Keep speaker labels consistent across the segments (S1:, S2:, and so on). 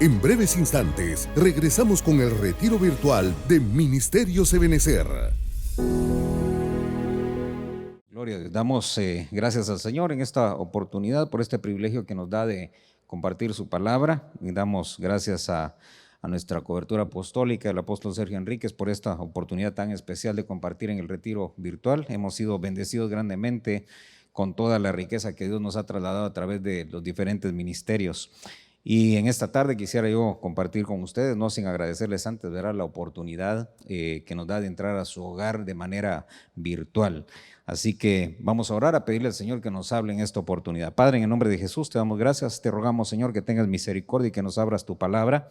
S1: En breves instantes, regresamos con el retiro virtual de Ministerios Ebenecer.
S2: Gloria a Dios. Damos gracias al Señor en esta oportunidad por este privilegio que nos da de compartir su palabra. Y damos gracias a nuestra cobertura apostólica, el apóstol Sergio Enríquez, por esta oportunidad tan especial de compartir en el retiro virtual. Hemos sido bendecidos grandemente con toda la riqueza que Dios nos ha trasladado a través de los diferentes ministerios. Y en esta tarde quisiera yo compartir con ustedes, no sin agradecerles antes, ¿verdad?, la oportunidad que nos da de entrar a su hogar de manera virtual. Así que vamos a orar, a pedirle al Señor que nos hable en esta oportunidad. Padre, en el nombre de Jesús te damos gracias, te rogamos, Señor, que tengas misericordia y que nos abras tu palabra.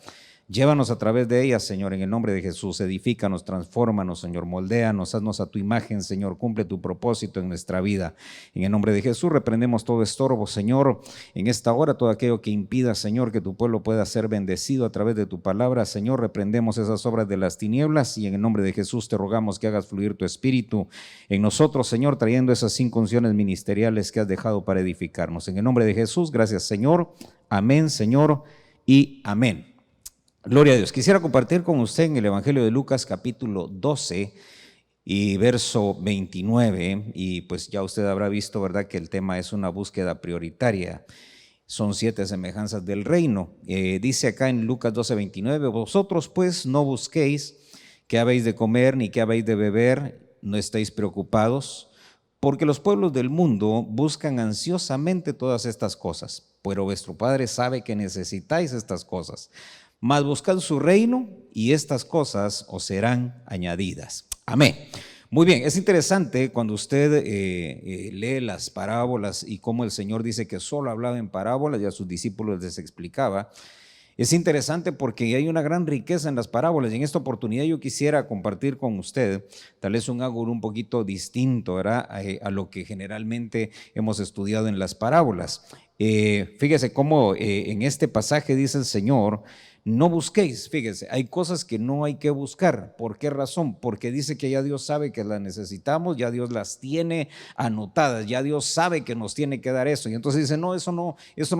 S2: Llévanos a través de ella, Señor, en el nombre de Jesús. Edifícanos, transfórmanos, Señor, moldéanos, haznos a tu imagen, Señor, cumple tu propósito en nuestra vida. En el nombre de Jesús reprendemos todo estorbo, Señor, en esta hora, todo aquello que impida, Señor, que tu pueblo pueda ser bendecido a través de tu palabra. Señor, reprendemos esas obras de las tinieblas y en el nombre de Jesús te rogamos que hagas fluir tu espíritu en nosotros, Señor, trayendo esas 5 unciones ministeriales que has dejado para edificarnos. En el nombre de Jesús, gracias, Señor. Amén, Señor, y amén. Gloria a Dios. Quisiera compartir con usted en el Evangelio de Lucas capítulo 12 y verso 29, y pues ya usted habrá visto, ¿verdad?, que el tema es una búsqueda prioritaria. Son 7 semejanzas del reino. Dice acá en Lucas 12, 29, vosotros pues no busquéis qué habéis de comer ni qué habéis de beber, no estéis preocupados, porque los pueblos del mundo buscan ansiosamente todas estas cosas, pero vuestro Padre sabe que necesitáis estas cosas. Mas buscad su reino y estas cosas os serán añadidas. Amén. Muy bien, es interesante cuando usted lee las parábolas y cómo el Señor dice que solo hablaba en parábolas y a sus discípulos les explicaba. Es interesante porque hay una gran riqueza en las parábolas y en esta oportunidad yo quisiera compartir con usted tal vez un ángulo un poquito distinto, ¿verdad?, a lo que generalmente hemos estudiado en las parábolas. Fíjese cómo en este pasaje dice el Señor: no busquéis. Fíjese, hay cosas que no hay que buscar. ¿Por qué razón? Porque dice que ya Dios sabe que las necesitamos, ya Dios las tiene anotadas, ya Dios sabe que nos tiene que dar eso. Y entonces dice, no eso no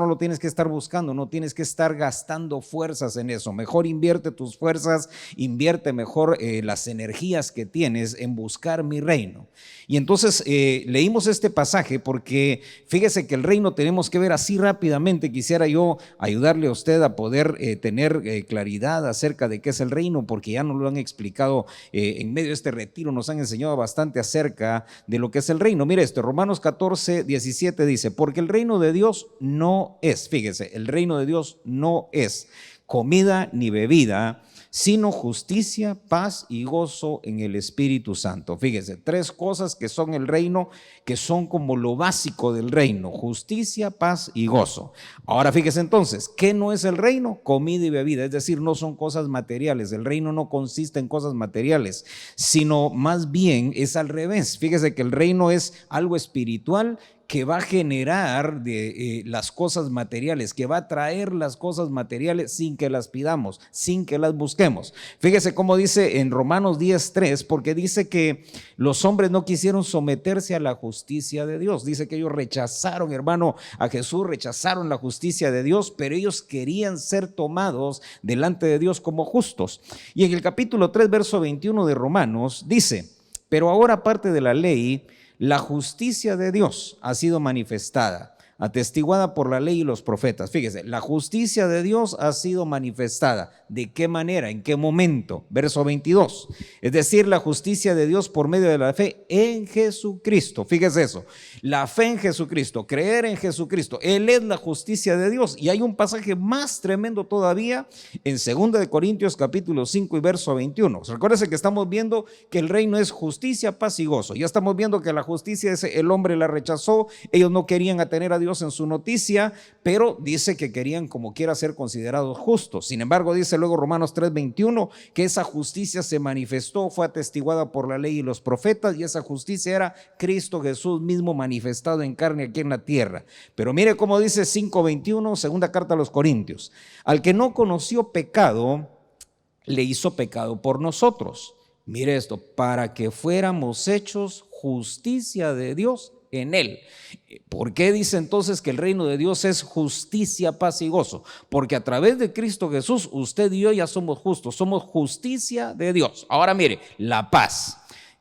S2: lo tienes que estar buscando, no tienes que estar gastando fuerzas en eso. Mejor invierte tus fuerzas, invierte mejor las energías que tienes en buscar mi reino. Y entonces leímos este pasaje porque fíjese que el reino tenemos que ver así rápidamente. Quisiera yo ayudarle a usted a poder tener claridad acerca de qué es el reino, porque ya nos lo han explicado en medio de este retiro, nos han enseñado bastante acerca de lo que es el reino. Mire esto, Romanos 14, 17 dice, porque el reino de Dios no es, fíjese, el reino de Dios no es comida ni bebida, sino justicia, paz y gozo en el Espíritu Santo. Fíjese, 3 cosas que son el reino, que son como lo básico del reino: justicia, paz y gozo. Ahora fíjese entonces, ¿qué no es el reino? Comida y bebida, es decir, no son cosas materiales. El reino no consiste en cosas materiales, sino más bien es al revés. Fíjese que el reino es algo espiritual que va a generar las cosas materiales, que va a traer las cosas materiales sin que las pidamos, sin que las busquemos. Fíjese cómo dice en Romanos 10:3, porque dice que los hombres no quisieron someterse a la justicia de Dios. Dice que ellos rechazaron, hermano, a Jesús, rechazaron la justicia de Dios, pero ellos querían ser tomados delante de Dios como justos. Y en el capítulo 3, verso 21 de Romanos dice, pero ahora aparte de la ley, la justicia de Dios ha sido manifestada, atestiguada por la ley y los profetas. Fíjese, la justicia de Dios ha sido manifestada. ¿De qué manera? ¿En qué momento? Verso 22. Es decir, la justicia de Dios por medio de la fe en Jesucristo. Fíjese eso. La fe en Jesucristo, creer en Jesucristo. Él es la justicia de Dios. Y hay un pasaje más tremendo todavía en 2 de Corintios capítulo 5 y verso 21. Recuérdense que estamos viendo que el reino es justicia, paz y gozo. Ya estamos viendo que la justicia es el hombre la rechazó. Ellos no querían atener a Dios en su noticia, pero dice que querían como quiera ser considerados justos. Sin embargo, dice luego Romanos 3:21 que esa justicia se manifestó, fue atestiguada por la ley y los profetas, y esa justicia era Cristo Jesús mismo manifestado en carne aquí en la tierra. Pero mire cómo dice 5:21, segunda carta a los Corintios: al que no conoció pecado, le hizo pecado por nosotros. Mire esto, para que fuéramos hechos justicia de Dios en Él. ¿Por qué dice entonces que el reino de Dios es justicia, paz y gozo? Porque a través de Cristo Jesús, usted y yo ya somos justos, somos justicia de Dios. Ahora mire, la paz.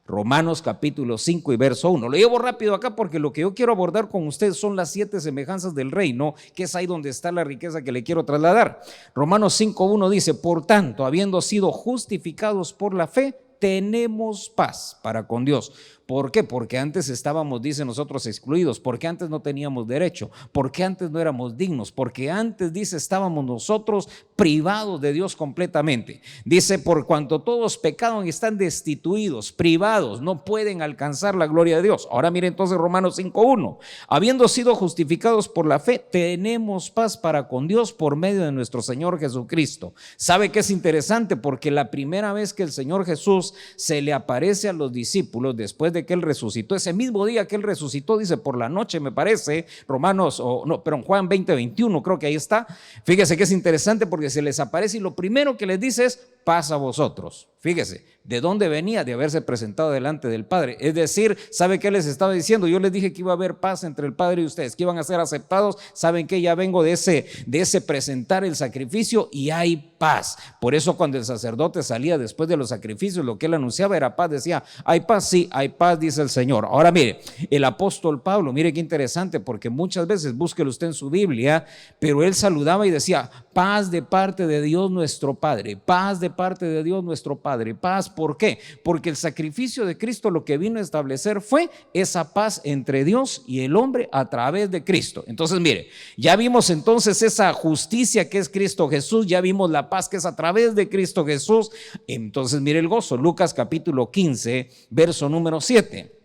S2: Romanos capítulo 5 y verso 1. Lo llevo rápido acá porque lo que yo quiero abordar con ustedes son las 7 semejanzas del reino, que es ahí donde está la riqueza que le quiero trasladar. Romanos 5:1 dice: por tanto, habiendo sido justificados por la fe, tenemos paz para con Dios. ¿Por qué? Porque antes estábamos, dice nosotros, excluidos, porque antes no teníamos derecho, porque antes no éramos dignos, porque antes, dice, estábamos nosotros privados de Dios completamente. Dice, por cuanto todos pecaron y están destituidos, privados, no pueden alcanzar la gloria de Dios. Ahora mire entonces Romanos 5:1, habiendo sido justificados por la fe, tenemos paz para con Dios por medio de nuestro Señor Jesucristo. ¿Sabe qué es interesante? Porque la primera vez que el Señor Jesús se le aparece a los discípulos después de que Él resucitó, ese mismo día que Él resucitó, dice por la noche, me parece, Juan 20:21, creo que ahí está. Fíjese que es interesante porque se les aparece y lo primero que les dice es: paz a vosotros. Fíjese, ¿de dónde venía? De haberse presentado delante del Padre. Es decir, ¿sabe qué les estaba diciendo? Yo les dije que iba a haber paz entre el Padre y ustedes, que iban a ser aceptados. ¿Saben qué? Ya vengo de ese presentar el sacrificio y hay paz. Por eso cuando el sacerdote salía después de los sacrificios, lo que él anunciaba era paz. Decía: hay paz, sí, hay paz, dice el Señor. Ahora mire, el apóstol Pablo, mire qué interesante, porque muchas veces, búsquelo usted en su Biblia, pero él saludaba y decía: paz de parte de Dios nuestro Padre, paz de parte de Dios nuestro Padre. Paz, ¿por qué? Porque el sacrificio de Cristo lo que vino a establecer fue esa paz entre Dios y el hombre a través de Cristo. Entonces mire, ya vimos entonces esa justicia que es Cristo Jesús, ya vimos la paz que es a través de Cristo Jesús. Entonces mire el gozo. Lucas capítulo 15, verso número 7.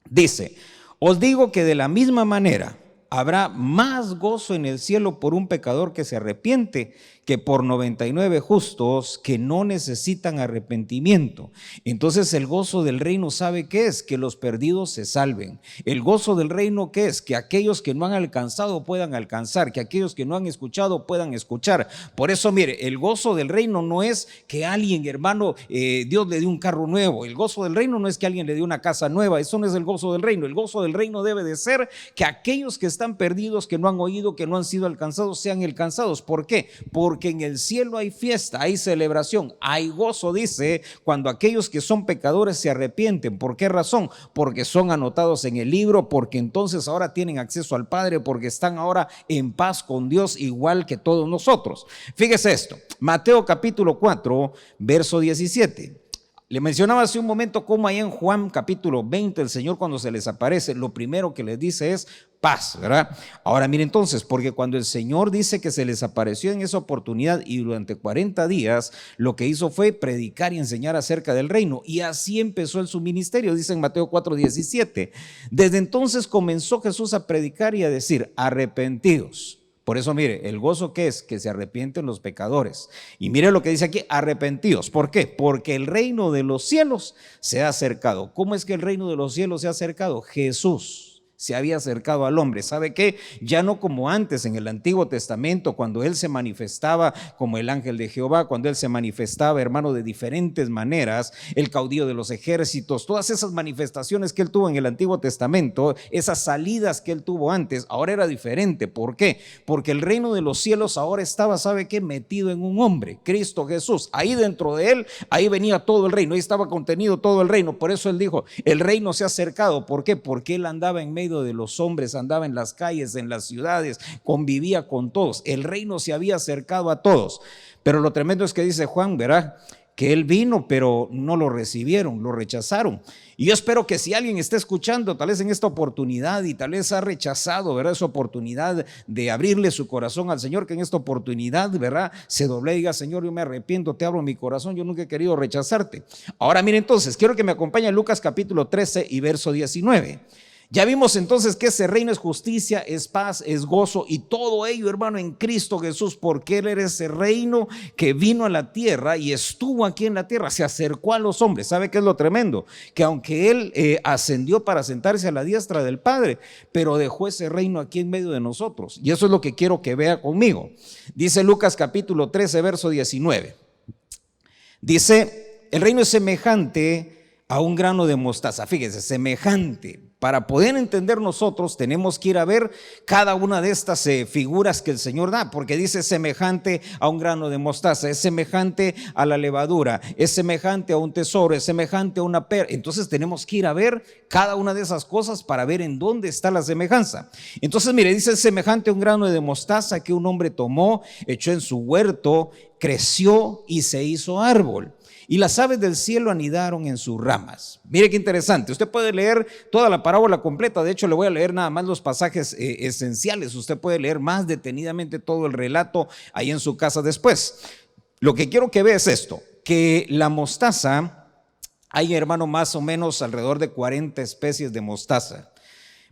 S2: Dice: os digo que de la misma manera habrá más gozo en el cielo por un pecador que se arrepiente que por 99 justos que no necesitan arrepentimiento. Entonces el gozo del reino, ¿sabe qué es? Que los perdidos se salven. El gozo del reino, ¿qué es? Que aquellos que no han alcanzado puedan alcanzar, que aquellos que no han escuchado puedan escuchar. Por eso mire, el gozo del reino no es que alguien, hermano, Dios le dio un carro nuevo. El gozo del reino no es que alguien le dio una casa nueva. Eso no es el gozo del reino. El gozo del reino debe de ser que aquellos que están perdidos, que no han oído, que no han sido alcanzados, sean alcanzados. ¿Por qué? Porque en el cielo hay fiesta, hay celebración, hay gozo, dice, cuando aquellos que son pecadores se arrepienten. ¿Por qué razón? Porque son anotados en el libro, porque entonces ahora tienen acceso al Padre, porque están ahora en paz con Dios igual que todos nosotros. Fíjese esto, Mateo capítulo 4, verso 17. Le mencionaba hace un momento cómo ahí en Juan capítulo 20 el Señor, cuando se les aparece, lo primero que les dice es paz, ¿verdad? Ahora mire entonces, porque cuando el Señor dice que se les apareció en esa oportunidad y durante 40 días, lo que hizo fue predicar y enseñar acerca del reino, y así empezó su ministerio, dice en Mateo 4:17. Desde entonces comenzó Jesús a predicar y a decir: arrepentidos. Por eso mire, el gozo que es que se arrepienten los pecadores. Y mire lo que dice aquí: arrepentidos. ¿Por qué? Porque el reino de los cielos se ha acercado. ¿Cómo es que el reino de los cielos se ha acercado? Jesús se había acercado al hombre. ¿Sabe qué? Ya no como antes en el Antiguo Testamento, cuando Él se manifestaba como el ángel de Jehová, cuando Él se manifestaba, hermano, de diferentes maneras, el caudillo de los ejércitos, todas esas manifestaciones que Él tuvo en el Antiguo Testamento, esas salidas que Él tuvo antes, ahora era diferente. ¿Por qué? Porque el reino de los cielos ahora estaba, ¿sabe qué? Metido en un hombre, Cristo Jesús. Ahí dentro de Él, ahí venía todo el reino, ahí estaba contenido todo el reino. Por eso Él dijo: el reino se ha acercado. ¿Por qué? Porque Él andaba en medio de los hombres, andaba en las calles, en las ciudades, convivía con todos. El reino se había acercado a todos. Pero lo tremendo es que dice Juan, verá, que Él vino, pero no lo recibieron, lo rechazaron. Y yo espero que si alguien está escuchando, tal vez en esta oportunidad, y tal vez ha rechazado, ¿verdad?, esa oportunidad de abrirle su corazón al Señor, que en esta oportunidad, ¿verdad?, se doble y diga: Señor, yo me arrepiento, te abro mi corazón, yo nunca he querido rechazarte. Ahora mire entonces, quiero que me acompañe a Lucas capítulo 13 y verso 19. Ya vimos entonces que ese reino es justicia, es paz, es gozo, y todo ello, hermano, en Cristo Jesús, porque Él era ese reino que vino a la tierra y estuvo aquí en la tierra, se acercó a los hombres. ¿Sabe qué es lo tremendo? Que aunque Él ascendió para sentarse a la diestra del Padre, pero dejó ese reino aquí en medio de nosotros, y eso es lo que quiero que vea conmigo. Dice Lucas capítulo 13, verso 19. Dice: el reino es semejante a un grano de mostaza. Fíjese, semejante. Para poder entender nosotros tenemos que ir a ver cada una de estas figuras que el Señor da, porque dice semejante a un grano de mostaza, es semejante a la levadura, es semejante a un tesoro, es semejante a una perla. Entonces tenemos que ir a ver cada una de esas cosas para ver en dónde está la semejanza. Entonces mire, dice semejante a un grano de mostaza que un hombre tomó, echó en su huerto, creció y se hizo árbol. Y las aves del cielo anidaron en sus ramas. Mire qué interesante. Usted puede leer toda la parábola completa. De hecho, le voy a leer nada más los pasajes esenciales. Usted puede leer más detenidamente todo el relato ahí en su casa después. Lo que quiero que vea es esto, que la mostaza, hay, hermano, más o menos alrededor de 40 especies de mostaza.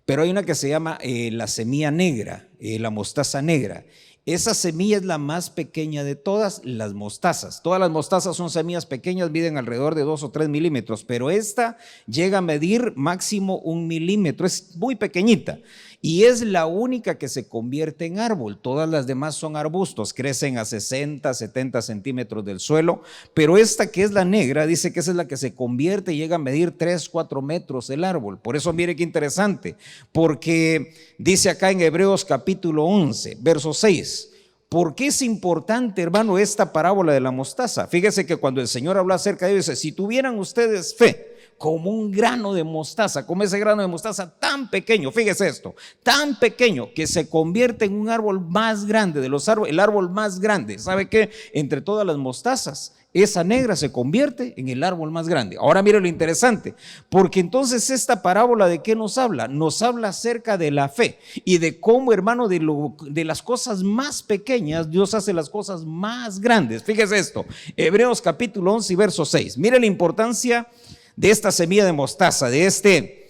S2: Pero hay una que se llama la semilla negra, la mostaza negra. Esa semilla es la más pequeña de todas las mostazas. Todas las mostazas son semillas pequeñas, miden alrededor de 2 o 3 milímetros, pero esta llega a medir máximo 1 milímetro, es muy pequeñita y es la única que se convierte en árbol. Todas las demás son arbustos, crecen a 60, 70 centímetros del suelo, pero esta que es la negra, dice que esa es la que se convierte y llega a medir 3, 4 metros el árbol. Por eso mire qué interesante, porque dice acá en Hebreos capítulo 11, verso 6, ¿por qué es importante, hermano, esta parábola de la mostaza? Fíjese que cuando el Señor habla acerca de ello, dice, si tuvieran ustedes fe como un grano de mostaza, como ese grano de mostaza tan pequeño, fíjese esto, tan pequeño que se convierte en un árbol más grande de los árboles, el árbol más grande. ¿Sabe qué? Entre todas las mostazas, esa negra se convierte en el árbol más grande. Ahora mire lo interesante, porque entonces esta parábola ¿de qué nos habla? Nos habla acerca de la fe y de cómo, hermano, de las cosas más pequeñas Dios hace las cosas más grandes. Fíjese esto, Hebreos capítulo 11 y verso 6. Mire la importancia de esta semilla de mostaza, dice,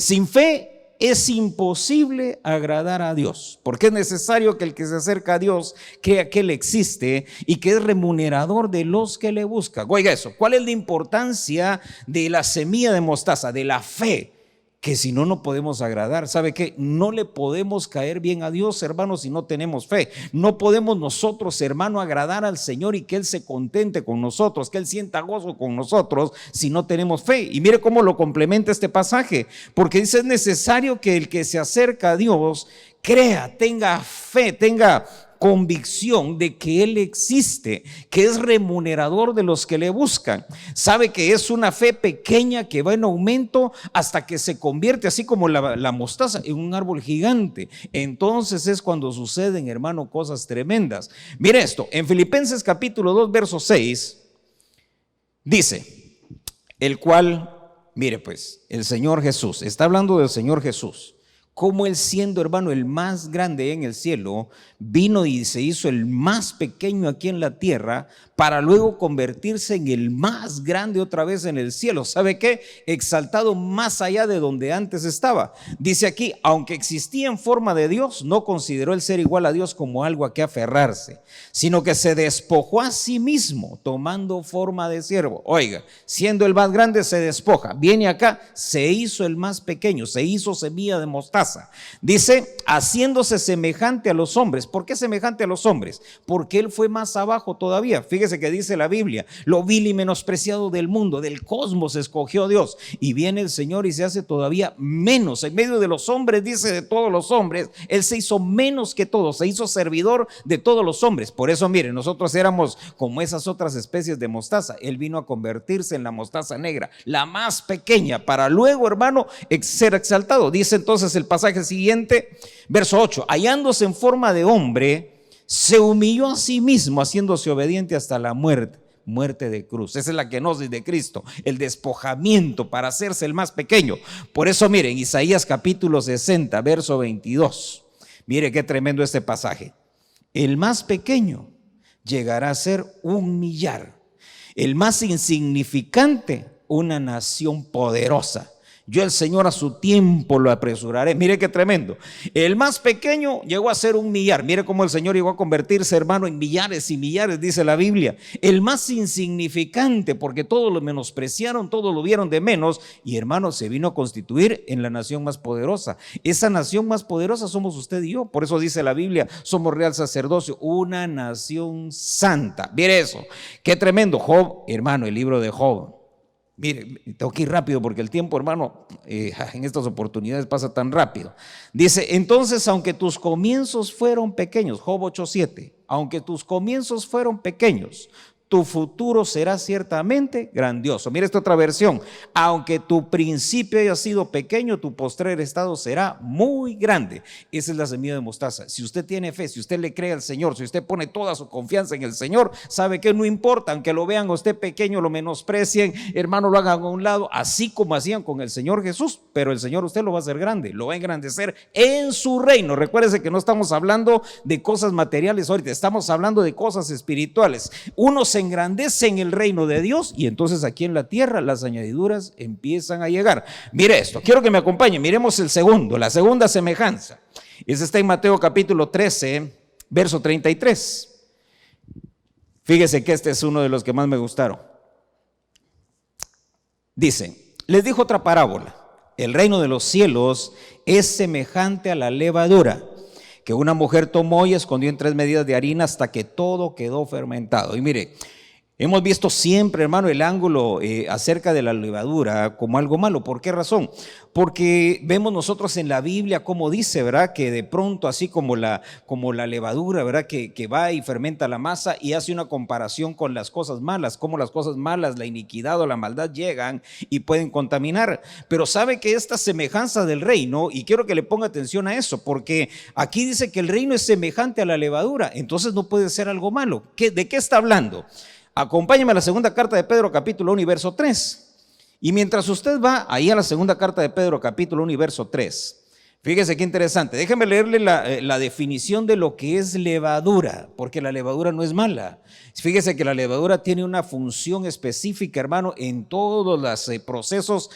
S2: sin fe es imposible agradar a Dios, porque es necesario que el que se acerca a Dios crea que Él existe y que es remunerador de los que le buscan. Oiga eso, ¿cuál es la importancia de la semilla de mostaza, de la fe? Que si no, no podemos agradar. ¿Sabe qué? No le podemos caer bien a Dios, hermano, si no tenemos fe. No podemos nosotros, hermano, agradar al Señor y que Él se contente con nosotros, que Él sienta gozo con nosotros si no tenemos fe. Y mire cómo lo complementa este pasaje, porque dice, es necesario que el que se acerca a Dios crea, tenga fe, tenga convicción de que Él existe, que es remunerador de los que le buscan. Sabe que es una fe pequeña que va en aumento hasta que se convierte, así como la mostaza, en un árbol gigante. Entonces es cuando suceden, hermano, cosas tremendas. Mire esto, en Filipenses capítulo 2 verso 6 dice, el cual, mire pues, el Señor Jesús, está hablando del Señor Jesús, como Él, siendo, hermano, el más grande en el cielo, vino y se hizo el más pequeño aquí en la tierra para luego convertirse en el más grande otra vez en el cielo. ¿Sabe qué? Exaltado más allá de donde antes estaba. Dice aquí, aunque existía en forma de Dios, no consideró el ser igual a Dios como algo a que aferrarse, sino que se despojó a sí mismo, tomando forma de siervo. Oiga, siendo el más grande se despoja, viene acá, se hizo el más pequeño, se hizo semilla de mostaza. Dice, haciéndose semejante a los hombres. ¿Por qué semejante a los hombres? Porque Él fue más abajo todavía. Fíjese que dice la Biblia, lo vil y menospreciado del mundo, del cosmos escogió Dios, y viene el Señor y se hace todavía menos en medio de los hombres. Dice, de todos los hombres Él se hizo menos que todos, se hizo servidor de todos los hombres. Por eso miren, nosotros éramos como esas otras especies de mostaza. Él vino a convertirse en la mostaza negra, la más pequeña, para luego, hermano, ser exaltado. Dice entonces el pasaje siguiente, verso 8, hallándose en forma de hombre, se humilló a sí mismo, haciéndose obediente hasta la muerte de cruz. Esa es la kenosis de Cristo, el despojamiento para hacerse el más pequeño. Por eso miren, Isaías capítulo 60, verso 22. Mire qué tremendo este pasaje. El más pequeño llegará a ser un millar, el más insignificante una nación poderosa. Yo, el Señor, a su tiempo lo apresuraré. Mire qué tremendo. El más pequeño llegó a ser un millar. Mire cómo el Señor llegó a convertirse, hermano, en millares y millares, dice la Biblia. El más insignificante, porque todos lo menospreciaron, todos lo vieron de menos, y, hermano, se vino a constituir en la nación más poderosa. Esa nación más poderosa somos usted y yo. Por eso dice la Biblia, somos real sacerdocio, una nación santa. Mire eso, qué tremendo. Job, hermano, el libro de Job. Mire, tengo que ir rápido porque el tiempo, hermano, en estas oportunidades pasa tan rápido. Dice, entonces, aunque tus comienzos fueron pequeños, Job 8:7, aunque tus comienzos fueron pequeños, tu futuro será ciertamente grandioso. Mira esta otra versión, aunque tu principio haya sido pequeño, tu postrer estado será muy grande. Esa es la semilla de mostaza. Si usted tiene fe, si usted le cree al Señor, si usted pone toda su confianza en el Señor, sabe que no importa, aunque lo vean a usted pequeño, lo menosprecien, hermano, lo hagan a un lado, así como hacían con el Señor Jesús, pero el Señor usted lo va a hacer grande, lo va a engrandecer en su reino. Recuérdese que no estamos hablando de cosas materiales ahorita, estamos hablando de cosas espirituales. Uno se engrandece en el reino de Dios y entonces aquí en la tierra las añadiduras empiezan a llegar. Mire esto, quiero que me acompañe, miremos el segundo, la segunda semejanza. Ese está en Mateo capítulo 13, verso 33. Fíjese que este es uno de los que más me gustaron. Dice, les dijo otra parábola, el reino de los cielos es semejante a la levadura que una mujer tomó y escondió en 3 medidas de harina hasta que todo quedó fermentado. Y mire, hemos visto siempre, hermano, el ángulo acerca de la levadura como algo malo. ¿Por qué razón? Porque vemos nosotros en la Biblia cómo dice, ¿verdad? Que de pronto, así como la levadura, ¿verdad? Que va y fermenta la masa y hace una comparación con las cosas malas, cómo las cosas malas, la iniquidad o la maldad llegan y pueden contaminar. Pero sabe que esta semejanza del reino, y quiero que le ponga atención a eso, porque aquí dice que el reino es semejante a la levadura, entonces no puede ser algo malo. ¿De qué está hablando? Acompáñame a la segunda carta de Pedro capítulo 1 y verso 3. Y mientras usted va ahí a la segunda carta de Pedro capítulo 1 y verso 3, fíjese qué interesante. Déjeme leerle la definición de lo que es levadura, porque la levadura no es mala. Fíjese que la levadura tiene una función específica, hermano, en todos los procesos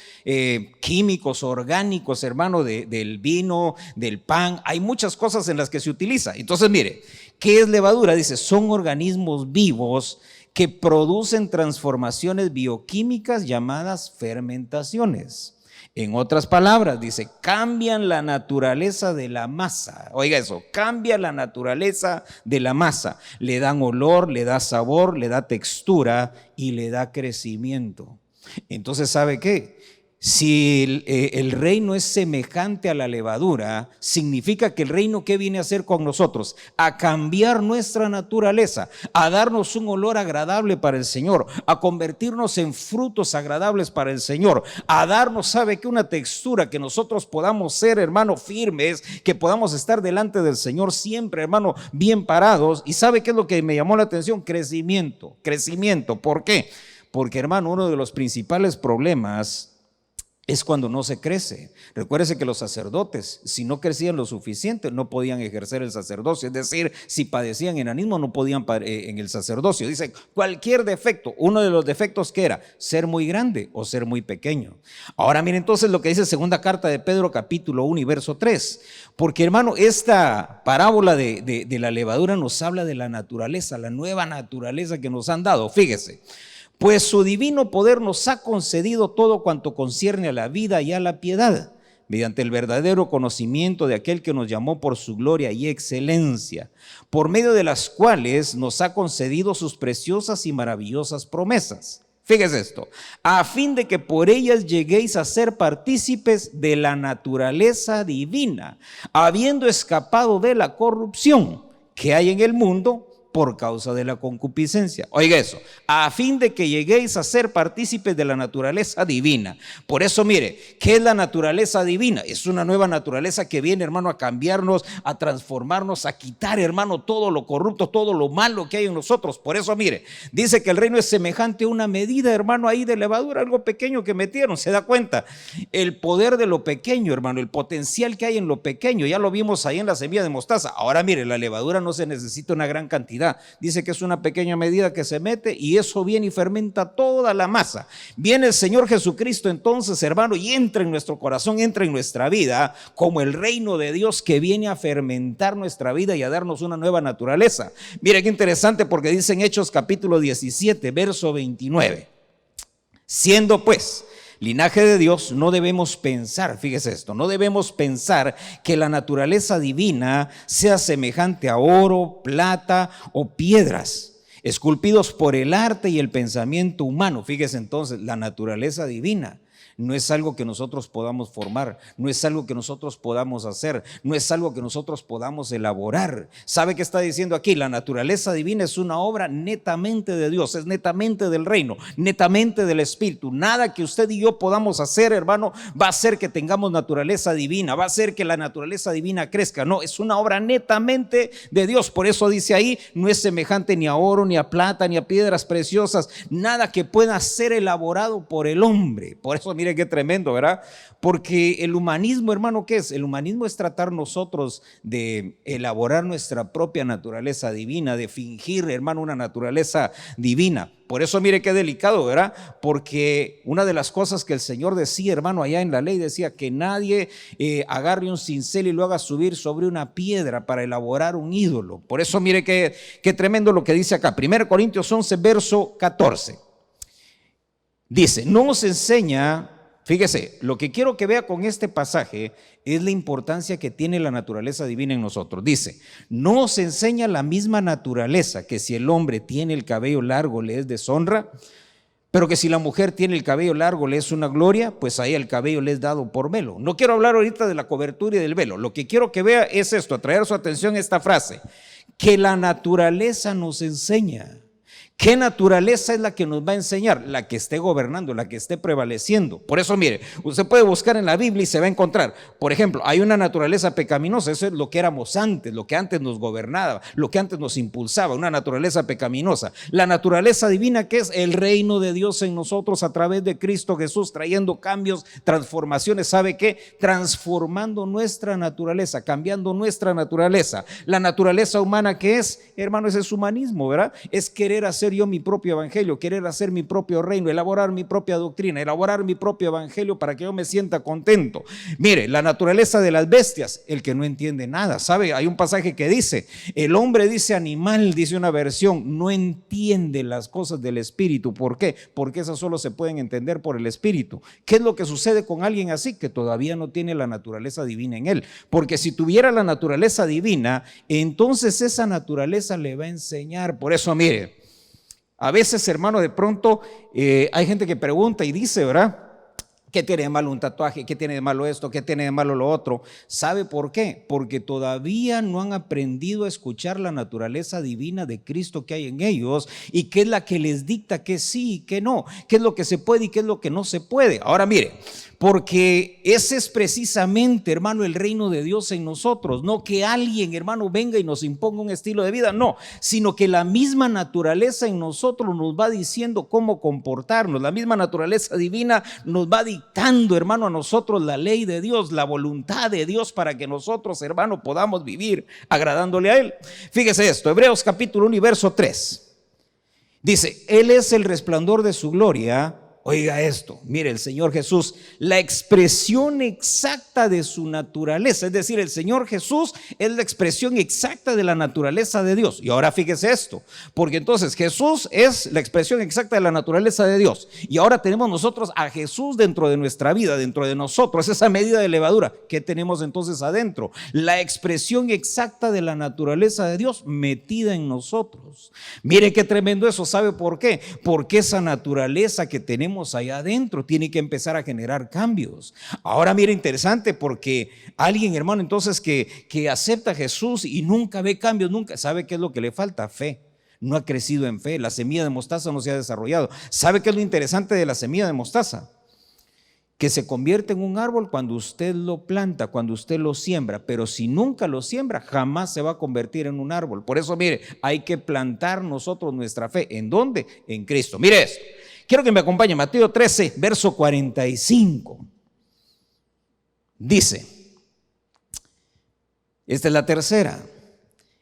S2: químicos, orgánicos, hermano, del vino, del pan. Hay muchas cosas en las que se utiliza. Entonces, mire, ¿qué es levadura? Dice, son organismos vivos que producen transformaciones bioquímicas llamadas fermentaciones. En otras palabras, dice, cambian la naturaleza de la masa. Oiga eso, cambia la naturaleza de la masa. Le dan olor, le da sabor, le da textura y le da crecimiento. Entonces, ¿sabe qué? Si el reino es semejante a la levadura, significa que el reino, ¿qué viene a hacer con nosotros? A cambiar nuestra naturaleza, a darnos un olor agradable para el Señor, a convertirnos en frutos agradables para el Señor, a darnos, ¿sabe qué? Una textura que nosotros podamos ser, hermano, firmes, que podamos estar delante del Señor siempre, hermano, bien parados. ¿Y sabe qué es lo que me llamó la atención? Crecimiento. ¿Por qué? Porque, hermano, uno de los principales problemas es cuando no se crece. Recuérdese que los sacerdotes, si no crecían lo suficiente, no podían ejercer el sacerdocio. Es decir, si padecían enanismo, no podían en el sacerdocio. Dice, cualquier defecto, uno de los defectos que era ser muy grande o ser muy pequeño. Ahora mire entonces lo que dice segunda carta de Pedro capítulo 1 y verso 3. Porque, hermano, esta parábola de la levadura nos habla de la naturaleza, la nueva naturaleza que nos han dado. Fíjese. Pues su divino poder nos ha concedido todo cuanto concierne a la vida y a la piedad, mediante el verdadero conocimiento de aquel que nos llamó por su gloria y excelencia, por medio de las cuales nos ha concedido sus preciosas y maravillosas promesas. Fíjese esto, a fin de que por ellas lleguéis a ser partícipes de la naturaleza divina, habiendo escapado de la corrupción que hay en el mundo por causa de la concupiscencia. Oiga eso, a fin de que lleguéis a ser partícipes de la naturaleza divina. Por eso mire, ¿qué es la naturaleza divina? Es una nueva naturaleza que viene, hermano, a cambiarnos, a transformarnos, a quitar, hermano, todo lo corrupto, todo lo malo que hay en nosotros. Por eso mire, dice que el reino es semejante a una medida, hermano, ahí de levadura, algo pequeño que metieron. ¿Se da cuenta? El poder de lo pequeño, hermano, el potencial que hay en lo pequeño, ya lo vimos ahí en la semilla de mostaza. Ahora mire, la levadura no se necesita una gran cantidad. Dice que es una pequeña medida que se mete y eso viene y fermenta toda la masa. Viene el Señor Jesucristo entonces, hermano, y entra en nuestro corazón, entra en nuestra vida como el reino de Dios que viene a fermentar nuestra vida y a darnos una nueva naturaleza. Mire qué interesante, porque dice en Hechos capítulo 17, verso 29. Siendo pues linaje de Dios, no debemos pensar, fíjese esto, no debemos pensar que la naturaleza divina sea semejante a oro, plata o piedras, esculpidos por el arte y el pensamiento humano. Fíjese entonces, la naturaleza divina no es algo que nosotros podamos formar, no es algo que nosotros podamos hacer, no es algo que nosotros podamos elaborar. ¿Sabe qué está diciendo aquí? La naturaleza divina es una obra netamente de Dios, es netamente del reino, netamente del Espíritu. Nada que usted y yo podamos hacer, hermano, va a hacer que tengamos naturaleza divina, va a hacer que la naturaleza divina crezca. No, es una obra netamente de Dios. Por eso dice ahí, no es semejante ni a oro, ni a plata, ni a piedras preciosas, nada que pueda ser elaborado por el hombre. Por eso mire qué tremendo, ¿verdad? Porque el humanismo, hermano, ¿qué es? El humanismo es tratar nosotros de elaborar nuestra propia naturaleza divina, de fingir, hermano, una naturaleza divina. Por eso mire qué delicado, ¿verdad? Porque una de las cosas que el Señor decía, hermano, allá en la ley, decía que nadie agarre un cincel y lo haga subir sobre una piedra para elaborar un ídolo. Por eso mire qué tremendo lo que dice acá. 1 Corintios 11, verso 14. Dice, no os enseña. Fíjese, lo que quiero que vea con este pasaje es la importancia que tiene la naturaleza divina en nosotros. Dice, no os enseña la misma naturaleza que si el hombre tiene el cabello largo le es deshonra, pero que si la mujer tiene el cabello largo le es una gloria, pues ahí el cabello le es dado por velo. No quiero hablar ahorita de la cobertura y del velo. Lo que quiero que vea es esto, atraer su atención a esta frase, que la naturaleza nos enseña. ¿Qué naturaleza es la que nos va a enseñar? La que esté gobernando, la que esté prevaleciendo. Por eso, mire, usted puede buscar en la Biblia y se va a encontrar. Por ejemplo, hay una naturaleza pecaminosa, eso es lo que éramos antes, lo que antes nos gobernaba, lo que antes nos impulsaba, una naturaleza pecaminosa. La naturaleza divina, que es el reino de Dios en nosotros a través de Cristo Jesús, trayendo cambios, transformaciones. ¿Sabe qué? Transformando nuestra naturaleza, cambiando nuestra naturaleza. La naturaleza humana, ¿qué es? Hermano, ese es humanismo, ¿verdad? Es querer hacer yo mi propio evangelio, querer hacer mi propio reino, elaborar mi propia doctrina, elaborar mi propio evangelio para que yo me sienta contento. Mire, la naturaleza de las bestias, el que no entiende nada, ¿sabe? Hay un pasaje que dice, el hombre dice animal, dice una versión, no entiende las cosas del espíritu. ¿Por qué? Porque esas solo se pueden entender por el espíritu. ¿Qué es lo que sucede con alguien así? Que todavía no tiene la naturaleza divina en él. Porque si tuviera la naturaleza divina, entonces esa naturaleza le va a enseñar. Por eso, mire, a veces, hermano, de pronto hay gente que pregunta y dice, ¿verdad? ¿Qué tiene de malo un tatuaje? ¿Qué tiene de malo esto? ¿Qué tiene de malo lo otro? ¿Sabe por qué? Porque todavía no han aprendido a escuchar la naturaleza divina de Cristo que hay en ellos y que es la que les dicta que sí y que no, qué es lo que se puede y qué es lo que no se puede. Ahora mire, porque ese es precisamente, hermano, el reino de Dios en nosotros. No que alguien, hermano, venga y nos imponga un estilo de vida, no, sino que la misma naturaleza en nosotros nos va diciendo cómo comportarnos. La misma naturaleza divina nos va dictando, hermano, a nosotros la ley de Dios, la voluntad de Dios para que nosotros, hermano, podamos vivir agradándole a Él. Fíjese esto, Hebreos capítulo 1 y verso 3. Dice, Él es el resplandor de su gloria. Oiga esto, mire, el Señor Jesús, la expresión exacta de su naturaleza, es decir, el Señor Jesús es la expresión exacta de la naturaleza de Dios. Y ahora fíjese esto, porque entonces Jesús es la expresión exacta de la naturaleza de Dios. Y ahora tenemos nosotros a Jesús dentro de nuestra vida, dentro de nosotros, esa medida de levadura. ¿Qué tenemos entonces adentro? La expresión exacta de la naturaleza de Dios metida en nosotros. Mire qué tremendo eso, ¿sabe por qué? Porque esa naturaleza que tenemos allá adentro tiene que empezar a generar cambios. Ahora mire, interesante, porque alguien, hermano, entonces que acepta a Jesús y nunca ve cambios, nunca, ¿sabe qué es lo que le falta? Fe. No ha crecido en fe, la semilla de mostaza no se ha desarrollado. ¿Sabe qué es lo interesante de la semilla de mostaza? Que se convierte en un árbol cuando usted lo planta, cuando usted lo siembra, pero si nunca lo siembra, jamás se va a convertir en un árbol. Por eso, mire, hay que plantar nosotros nuestra fe. ¿En dónde? En Cristo. Mire esto. Quiero que me acompañe, Mateo 13, verso 45. Dice, esta es la tercera.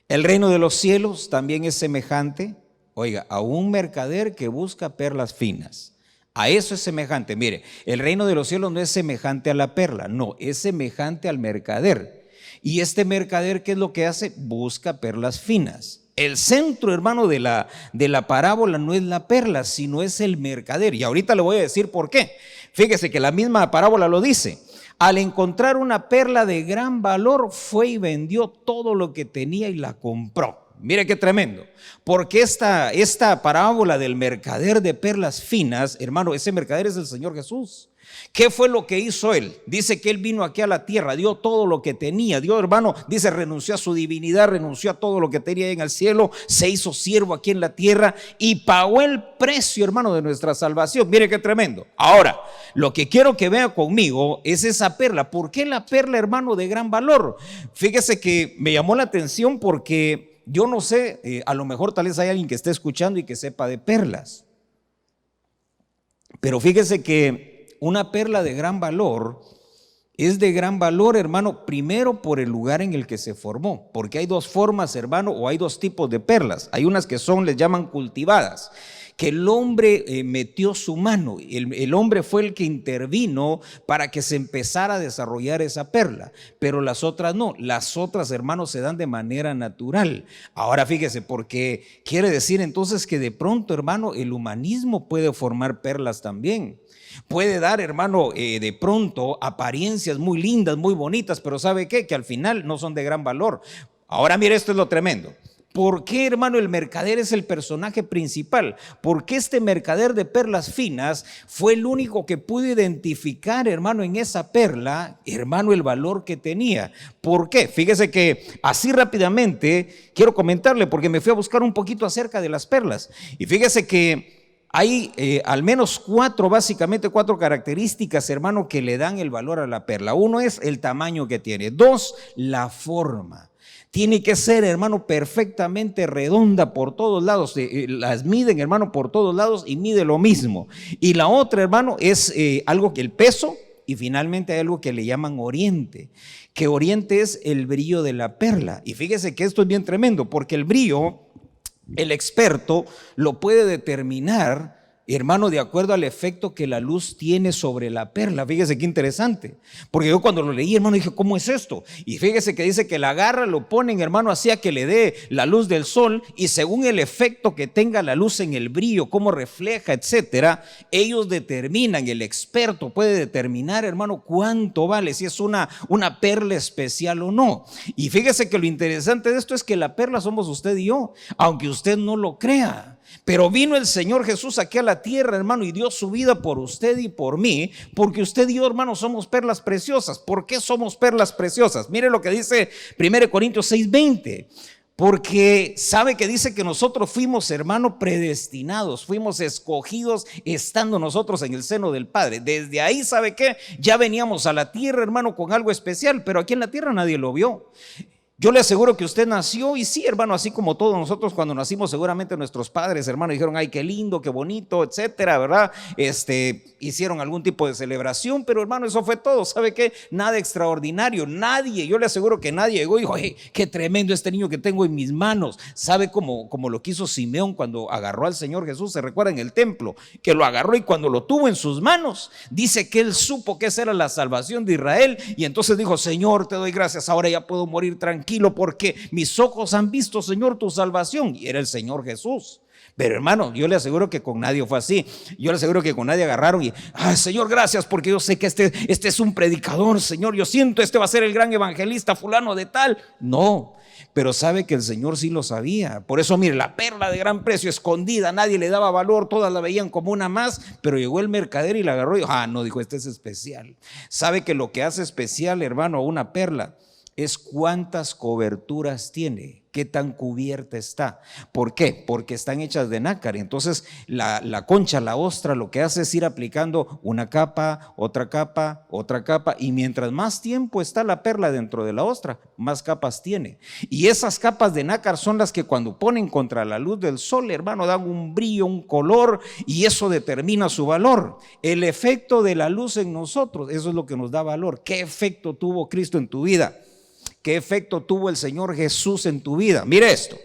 S2: El reino de los cielos también es semejante, oiga, a un mercader que busca perlas finas. A eso es semejante. Mire, el reino de los cielos no es semejante a la perla, no, es semejante al mercader. Y este mercader, ¿qué es lo que hace? Busca perlas finas. El centro, hermano, de la parábola no es la perla, sino es el mercader. Y ahorita le voy a decir por qué. Fíjese que la misma parábola lo dice. Al encontrar una perla de gran valor, fue y vendió todo lo que tenía y la compró. Mire qué tremendo. Porque esta parábola del mercader de perlas finas, hermano, ese mercader es el Señor Jesús. ¿Qué fue lo que hizo él? Dice que él vino aquí a la tierra, dio todo lo que tenía. Dios, hermano, dice, renunció a su divinidad, renunció a todo lo que tenía en el cielo, se hizo siervo aquí en la tierra y pagó el precio, hermano, de nuestra salvación. Mire qué tremendo. Ahora, lo que quiero que vea conmigo es esa perla. ¿Por qué la perla, hermano, de gran valor? Fíjese que me llamó la atención porque yo no sé, a lo mejor tal vez hay alguien que esté escuchando y que sepa de perlas. Pero fíjese que una perla de gran valor es de gran valor, hermano, primero por el lugar en el que se formó, porque hay dos formas, hermano, o hay dos tipos de perlas. Hay unas que les llaman cultivadas, que el hombre metió su mano, el hombre fue el que intervino para que se empezara a desarrollar esa perla, pero las otras no, las otras, hermanos, se dan de manera natural. Ahora fíjese, porque quiere decir entonces que de pronto, hermano, el humanismo puede formar perlas también. Puede dar, hermano, de pronto apariencias muy lindas, muy bonitas, pero ¿sabe qué? Que al final no son de gran valor. Ahora mire, esto es lo tremendo. ¿Por qué, hermano, el mercader es el personaje principal? Porque este mercader de perlas finas fue el único que pudo identificar, hermano, en esa perla, hermano, el valor que tenía. ¿Por qué? Fíjese que así rápidamente quiero comentarle, porque me fui a buscar un poquito acerca de las perlas. Y fíjese que hay al menos básicamente cuatro características, hermano, que le dan el valor a la perla. Uno es el tamaño que tiene. Dos, la forma. Tiene que ser, hermano, perfectamente redonda por todos lados. Las miden, hermano, por todos lados y mide lo mismo. Y la otra, hermano, es algo que el peso. Y finalmente hay algo que le llaman oriente, que oriente es el brillo de la perla. Y fíjese que esto es bien tremendo, porque el brillo, el experto lo puede determinar, hermano, de acuerdo al efecto que la luz tiene sobre la perla. Fíjese qué interesante, porque yo cuando lo leí, hermano, dije, ¿cómo es esto? Y fíjese que dice que la agarra, lo ponen, hermano, así a que le dé la luz del sol, y según el efecto que tenga la luz en el brillo, cómo refleja, etcétera, ellos determinan, el experto puede determinar, hermano, cuánto vale, si es una perla especial o no. Y fíjese que lo interesante de esto es que la perla somos usted y yo, aunque usted no lo crea. Pero vino el Señor Jesús aquí a la tierra, hermano, y dio su vida por usted y por mí, porque usted y yo, hermano, somos perlas preciosas. ¿Por qué somos perlas preciosas? Mire lo que dice 1 Corintios 6:20. Porque sabe que dice que nosotros fuimos, hermano, predestinados, fuimos escogidos estando nosotros en el seno del Padre. Desde ahí, ¿sabe qué? Ya veníamos a la tierra, hermano, con algo especial, pero aquí en la tierra nadie lo vio. Yo le aseguro que usted nació, y sí, hermano, así como todos nosotros cuando nacimos, seguramente nuestros padres, hermano, dijeron, ay, qué lindo, qué bonito, etcétera, ¿verdad? Hicieron algún tipo de celebración, pero hermano, eso fue todo. ¿Sabe qué? Nada extraordinario, nadie, yo le aseguro que nadie llegó y dijo, oye, qué tremendo este niño que tengo en mis manos. ¿Sabe como lo que hizo Simeón cuando agarró al Señor Jesús? Se recuerda en el templo, que lo agarró y cuando lo tuvo en sus manos, dice que él supo que esa era la salvación de Israel, y entonces dijo, Señor, te doy gracias, ahora ya puedo morir tranquilo, porque mis ojos han visto, Señor, tu salvación. Y era el Señor Jesús. Pero hermano, yo le aseguro que con nadie fue así. Yo le aseguro que con nadie agarraron y, Señor, gracias, porque yo sé que este es un predicador, Señor, yo siento, va a ser el gran evangelista fulano de tal. No, pero sabe que el Señor sí lo sabía. Por eso, mire, la perla de gran precio, escondida, nadie le daba valor, todas la veían como una más, pero llegó el mercader y la agarró y dijo, no, dijo, este es especial. Sabe que lo que hace especial, hermano, a una perla es cuántas coberturas tiene, qué tan cubierta está. ¿Por qué? Porque están hechas de nácar. Entonces la concha, la ostra, lo que hace es ir aplicando una capa, otra capa, otra capa, y mientras más tiempo está la perla dentro de la ostra, más capas tiene. Y esas capas de nácar son las que cuando ponen contra la luz del sol, hermano, dan un brillo, un color, y eso determina su valor. El efecto de la luz en nosotros, eso es lo que nos da valor. ¿Qué efecto tuvo Cristo en tu vida? ¿Qué efecto tuvo el Señor Jesús en tu vida? Mire esto,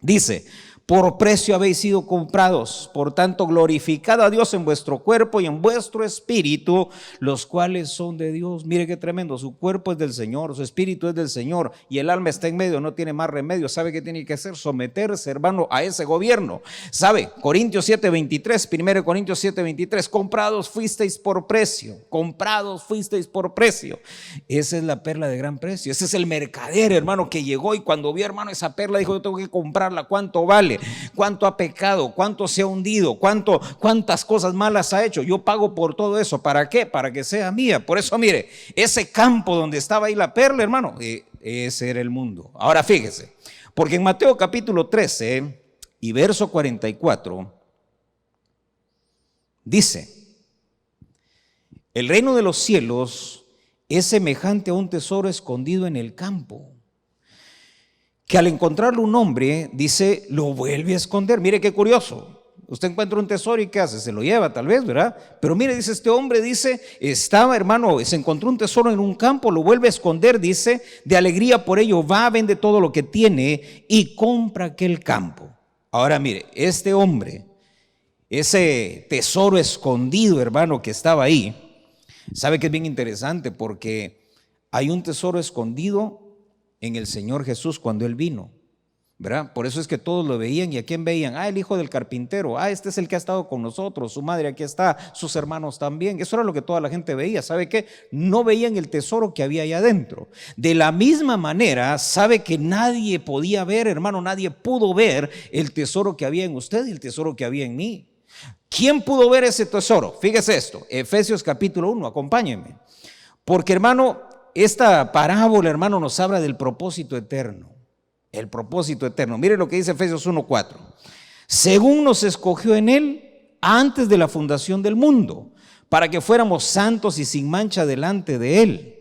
S2: dice, Por precio habéis sido comprados, por tanto glorificad a Dios en vuestro cuerpo y en vuestro espíritu, los cuales son de Dios. Mire qué tremendo, su cuerpo es del Señor, su espíritu es del Señor y el alma está en medio, no tiene más remedio. ¿Sabe qué tiene que hacer? Someterse, hermano, a ese gobierno. ¿Sabe? Corintios 7:23, 1 Corintios 7:23, comprados fuisteis por precio, comprados fuisteis por precio. Esa es la perla de gran precio, ese es el mercader, hermano, que llegó y cuando vio, hermano, esa perla dijo: yo tengo que comprarla. ¿Cuánto vale? ¿Cuánto ha pecado? ¿Cuánto se ha hundido? ¿Cuántas cosas malas ha hecho? Yo pago por todo eso. ¿Para qué? Para que sea mía. Por eso, mire, ese campo donde estaba ahí la perla, hermano, ese era el mundo. Ahora fíjese, porque en Mateo capítulo 13 y verso 44 dice: el reino de los cielos es semejante a un tesoro escondido en el campo, que al encontrarlo un hombre, dice, lo vuelve a esconder. Mire qué curioso. Usted encuentra un tesoro y ¿qué hace? Se lo lleva tal vez, ¿verdad? Pero mire, dice este hombre, dice, estaba, hermano, se encontró un tesoro en un campo, lo vuelve a esconder, dice, de alegría por ello va, vende todo lo que tiene y compra aquel campo. Ahora mire, este hombre, ese tesoro escondido, hermano, que estaba ahí, sabe que es bien interesante porque hay un tesoro escondido en el Señor Jesús cuando Él vino, ¿verdad? Por eso es que todos lo veían. ¿Y a quién veían? El hijo del carpintero. Este es el que ha estado con nosotros. Su madre aquí está, sus hermanos también. Eso era lo que toda la gente veía. ¿Sabe qué? No veían el tesoro que había ahí adentro. De la misma manera, sabe que nadie podía ver, hermano, nadie pudo ver el tesoro que había en usted y el tesoro que había en mí. ¿Quién pudo ver ese tesoro? Fíjese esto, Efesios capítulo 1, acompáñenme. Porque, hermano, esta parábola, hermano, nos habla del propósito eterno. El propósito eterno. Mire lo que dice Efesios 1:4. Según nos escogió en Él antes de la fundación del mundo, para que fuéramos santos y sin mancha delante de Él.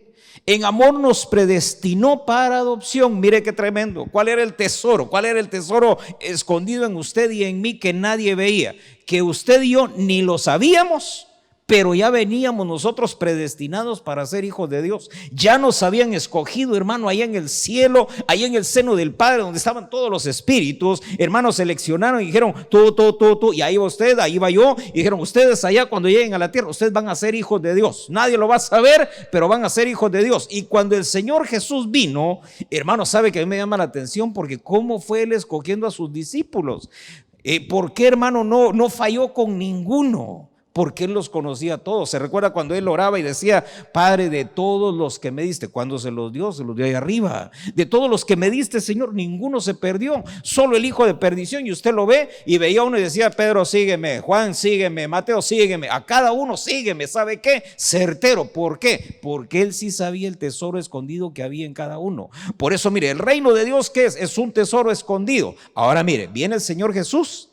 S2: En amor nos predestinó para adopción. Mire qué tremendo. ¿Cuál era el tesoro? ¿Cuál era el tesoro escondido en usted y en mí que nadie veía? Que usted y yo ni lo sabíamos, pero ya veníamos nosotros predestinados para ser hijos de Dios. Ya nos habían escogido, hermano, allá en el cielo, allá en el seno del Padre, donde estaban todos los espíritus. Hermanos, seleccionaron y dijeron, tú, y ahí va usted, ahí va yo. Y dijeron, ustedes allá cuando lleguen a la tierra, ustedes van a ser hijos de Dios. Nadie lo va a saber, pero van a ser hijos de Dios. Y cuando el Señor Jesús vino, hermano, sabe que a mí me llama la atención porque cómo fue Él escogiendo a sus discípulos. ¿Por qué, hermano, no falló con ninguno? Porque Él los conocía a todos. Se recuerda cuando Él oraba y decía, Padre, de todos los que me diste, cuando se los dio ahí arriba. De todos los que me diste, Señor, ninguno se perdió, solo el hijo de perdición. Y usted lo ve y veía a uno y decía, Pedro, sígueme, Juan, sígueme, Mateo, sígueme, a cada uno sígueme. ¿Sabe qué? Certero. ¿Por qué? Porque Él sí sabía el tesoro escondido que había en cada uno. Por eso, mire, el reino de Dios, ¿qué es? Es un tesoro escondido. Ahora mire, viene el Señor Jesús.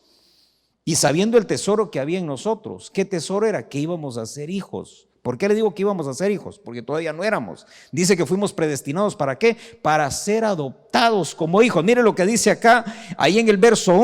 S2: Y sabiendo el tesoro que había en nosotros, ¿qué tesoro era? Que íbamos a ser hijos. ¿Por qué le digo que íbamos a ser hijos? Porque todavía no éramos. Dice que fuimos predestinados, ¿para qué? Para ser adoptados como hijos. Mire lo que dice acá, ahí en el verso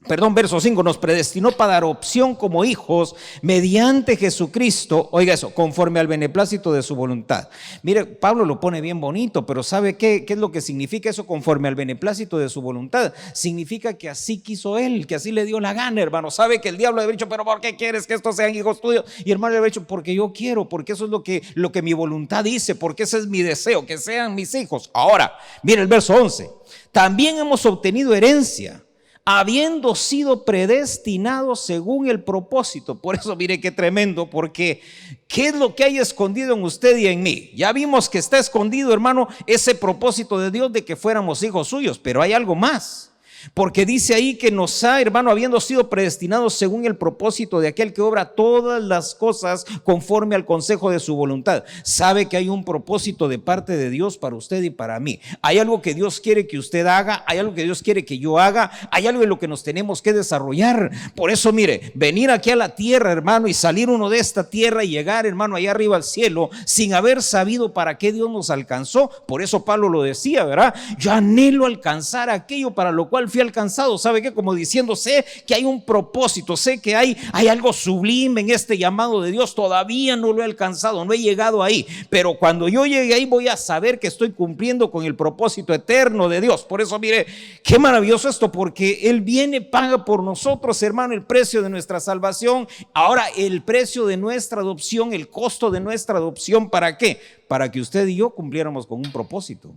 S2: 5, nos predestinó para adopción como hijos mediante Jesucristo, oiga eso, conforme al beneplácito de su voluntad. Mire, Pablo lo pone bien bonito, pero ¿sabe qué es lo que significa eso? Conforme al beneplácito de su voluntad. Significa que así quiso Él, que así le dio la gana, hermano. Sabe que el diablo le había dicho, pero ¿por qué quieres que estos sean hijos tuyos? Y hermano le había dicho, porque yo quiero, porque eso es lo que mi voluntad dice, porque ese es mi deseo, que sean mis hijos. Ahora, mire el verso 11. También hemos obtenido herencia, habiendo sido predestinados según el propósito. Por eso mire qué tremendo, porque ¿qué es lo que hay escondido en usted y en mí? Ya vimos que está escondido, hermano, ese propósito de Dios de que fuéramos hijos suyos, pero hay algo más. Porque dice ahí que nos ha, hermano, habiendo sido predestinados según el propósito de aquel que obra todas las cosas conforme al consejo de su voluntad. Sabe que hay un propósito de parte de Dios para usted y para mí. Hay algo que Dios quiere que usted haga, hay algo que Dios quiere que yo haga, hay algo en lo que nos tenemos que desarrollar. Por eso, mire, venir aquí a la tierra, hermano, y salir uno de esta tierra y llegar, hermano, allá arriba al cielo, sin haber sabido para qué Dios nos alcanzó. Por eso Pablo lo decía, ¿verdad? Yo anhelo alcanzar aquello para lo cual fui alcanzado. ¿Sabe qué? Como diciendo, sé que hay un propósito, sé que hay algo sublime en este llamado de Dios. Todavía no lo he alcanzado, no he llegado ahí, pero cuando yo llegue ahí voy a saber que estoy cumpliendo con el propósito eterno de Dios. Por eso, mire, qué maravilloso esto, porque Él viene, paga por nosotros, hermano, el precio de nuestra salvación. Ahora, el precio de nuestra adopción, el costo de nuestra adopción, ¿para qué? Para que usted y yo cumpliéramos con un propósito.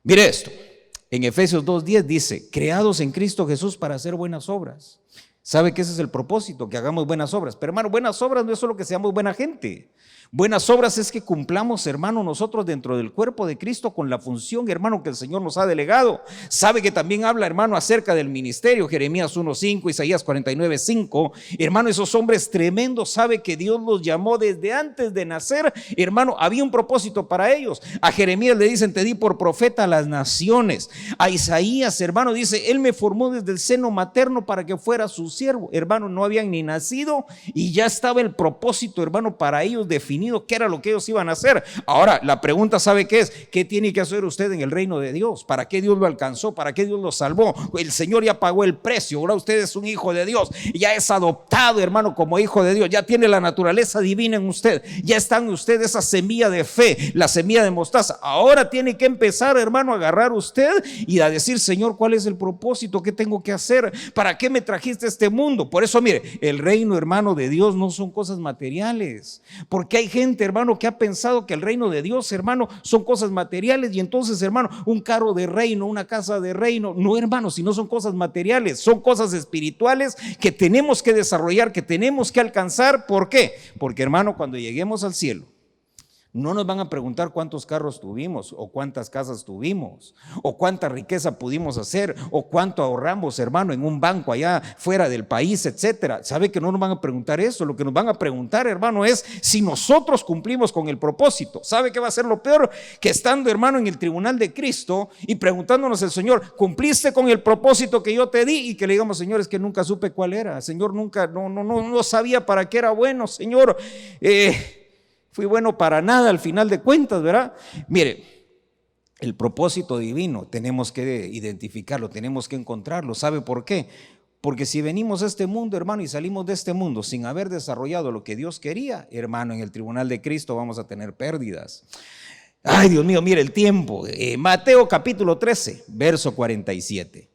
S2: Mire esto, en Efesios 2:10 dice, creados en Cristo Jesús para hacer buenas obras. ¿Sabe que ese es el propósito? Que hagamos buenas obras. Pero hermano, buenas obras no es solo que seamos buena gente. Buenas obras es que cumplamos, hermano, nosotros dentro del cuerpo de Cristo con la función, hermano, que el Señor nos ha delegado. Sabe que también habla, hermano, acerca del ministerio, Jeremías 1:5, Isaías 49:5. Hermano, esos hombres tremendos, sabe que Dios los llamó desde antes de nacer. Hermano, había un propósito para ellos. A Jeremías le dicen, te di por profeta a las naciones. A Isaías, hermano, dice, Él me formó desde el seno materno para que fuera su siervo. Hermano, no habían ni nacido y ya estaba el propósito, hermano, para ellos definido qué era lo que ellos iban a hacer. Ahora, la pregunta, ¿sabe qué es? ¿Qué tiene que hacer usted en el reino de Dios? ¿Para qué Dios lo alcanzó? ¿Para qué Dios lo salvó? El Señor ya pagó el precio. Ahora usted es un hijo de Dios. Ya es adoptado, hermano, como hijo de Dios. Ya tiene la naturaleza divina en usted. Ya está en usted esa semilla de fe, la semilla de mostaza. Ahora tiene que empezar, hermano, a agarrar usted y a decir, Señor, ¿cuál es el propósito? ¿Qué tengo que hacer? ¿Para qué me trajiste a este mundo? Por eso, mire, el reino, hermano, de Dios no son cosas materiales. Porque hay gente, hermano, que ha pensado que el reino de Dios, hermano, son cosas materiales y entonces, hermano, un carro de reino, una casa de reino. No, hermano, si no son cosas materiales, son cosas espirituales que tenemos que desarrollar, que tenemos que alcanzar. ¿Por qué? Porque, hermano, cuando lleguemos al cielo, no nos van a preguntar cuántos carros tuvimos o cuántas casas tuvimos o cuánta riqueza pudimos hacer o cuánto ahorramos, hermano, en un banco allá fuera del país, etcétera. ¿Sabe que no nos van a preguntar eso? Lo que nos van a preguntar, hermano, es si nosotros cumplimos con el propósito. ¿Sabe qué va a ser lo peor? Que estando, hermano, en el tribunal de Cristo y preguntándonos el Señor, ¿cumpliste con el propósito que yo te di? Y que le digamos, Señor, es que nunca supe cuál era. Señor, nunca, no sabía para qué era bueno, Señor. Fui bueno para nada al final de cuentas, ¿verdad? Mire, el propósito divino tenemos que identificarlo, tenemos que encontrarlo. ¿Sabe por qué? Porque si venimos a este mundo, hermano, y salimos de este mundo sin haber desarrollado lo que Dios quería, hermano, en el tribunal de Cristo vamos a tener pérdidas. Ay, Dios mío, mire el tiempo. Mateo capítulo 13, verso 47.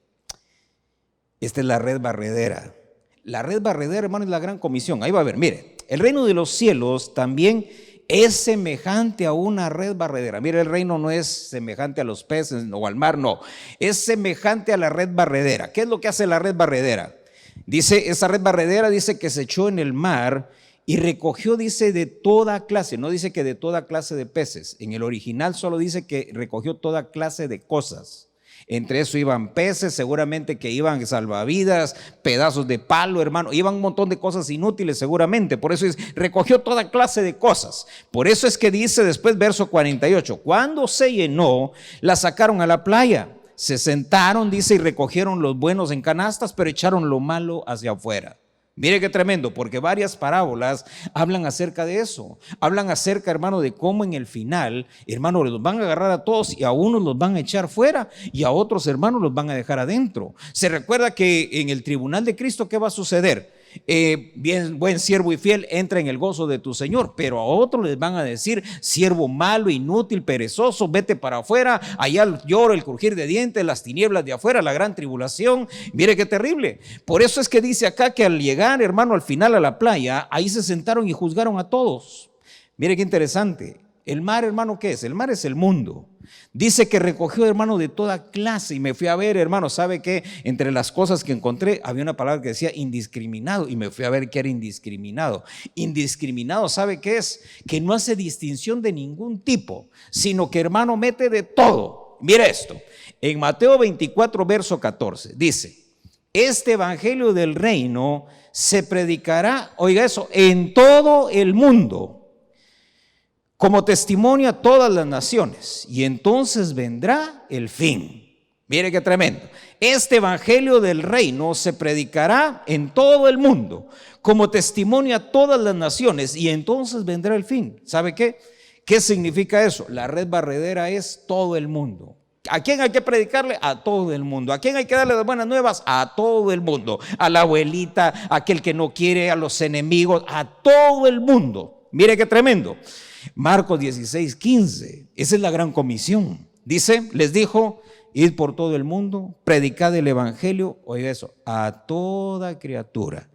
S2: Esta es la red barredera. La red barredera, hermano, es la gran comisión. Ahí va a ver, mire, el reino de los cielos también es semejante a una red barredera. Mire, el reino no es semejante a los peces o al mar, no. Es semejante a la red barredera. ¿Qué es lo que hace la red barredera? Dice, esa red barredera dice que se echó en el mar y recogió, dice, de toda clase. No dice que de toda clase de peces. En el original solo dice que recogió toda clase de cosas. Entre eso iban peces, seguramente que iban salvavidas, pedazos de palo, hermano, iban un montón de cosas inútiles seguramente. Por eso recogió toda clase de cosas. Por eso es que dice después verso 48, cuando se llenó, la sacaron a la playa, se sentaron, dice, y recogieron los buenos en canastas, pero echaron lo malo hacia afuera. Mire qué tremendo, porque varias parábolas hablan acerca de eso. Hablan acerca, hermano, de cómo en el final, hermano, los van a agarrar a todos y a unos los van a echar fuera y a otros, hermanos, los van a dejar adentro. Se recuerda que en el tribunal de Cristo, ¿qué va a suceder? Bien, buen siervo y fiel, entra en el gozo de tu Señor, pero a otros les van a decir, siervo malo, inútil, perezoso, vete para afuera, allá llora el crujir de dientes, las tinieblas de afuera, la gran tribulación. Mire qué terrible. Por eso es que dice acá que al llegar, hermano, al final a la playa, ahí se sentaron y juzgaron a todos. Mire qué interesante. El mar, hermano, ¿qué es? El mar es el mundo. Dice que recogió, hermano, de toda clase. Y me fui a ver, hermano, ¿sabe qué? Entre las cosas que encontré había una palabra que decía indiscriminado. Y me fui a ver qué era indiscriminado. Indiscriminado, ¿sabe qué es? Que no hace distinción de ningún tipo, sino que, hermano, mete de todo. Mira esto. En Mateo 24, verso 14, dice, este evangelio del reino se predicará, oiga eso, en todo el mundo, como testimonio a todas las naciones, y entonces vendrá el fin. Mire qué tremendo. Este evangelio del reino se predicará en todo el mundo, como testimonio a todas las naciones, y entonces vendrá el fin. ¿Sabe qué? ¿Qué significa eso? La red barredera es todo el mundo. ¿A quién hay que predicarle? A todo el mundo. ¿A quién hay que darle las buenas nuevas? A todo el mundo. A la abuelita, a aquel que no quiere, a los enemigos, a todo el mundo. Mire qué tremendo. Marcos 16:15. Esa es la gran comisión. Dice, les dijo, id por todo el mundo, predicad el evangelio, oiga eso, a toda criatura.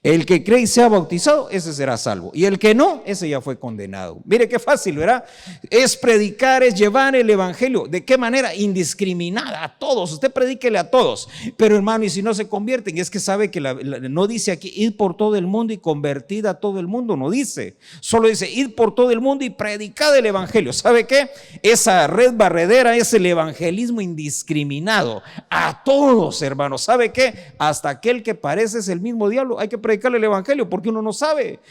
S2: El que cree y sea bautizado, ese será salvo. Y el que no, ese ya fue condenado. Mire qué fácil, ¿verdad? Es predicar, es llevar el evangelio. ¿De qué manera? Indiscriminada, a todos. Usted predíquele a todos. Pero hermano, y si no se convierten, es que sabe que no dice aquí, id por todo el mundo y convertid a todo el mundo. No dice. Solo dice, id por todo el mundo y predicad el evangelio. ¿Sabe qué? Esa red barredera es el evangelismo indiscriminado. A todos, hermanos. ¿Sabe qué? Hasta aquel que parece es el mismo diablo. Hay que predicarle el evangelio porque uno no sabe.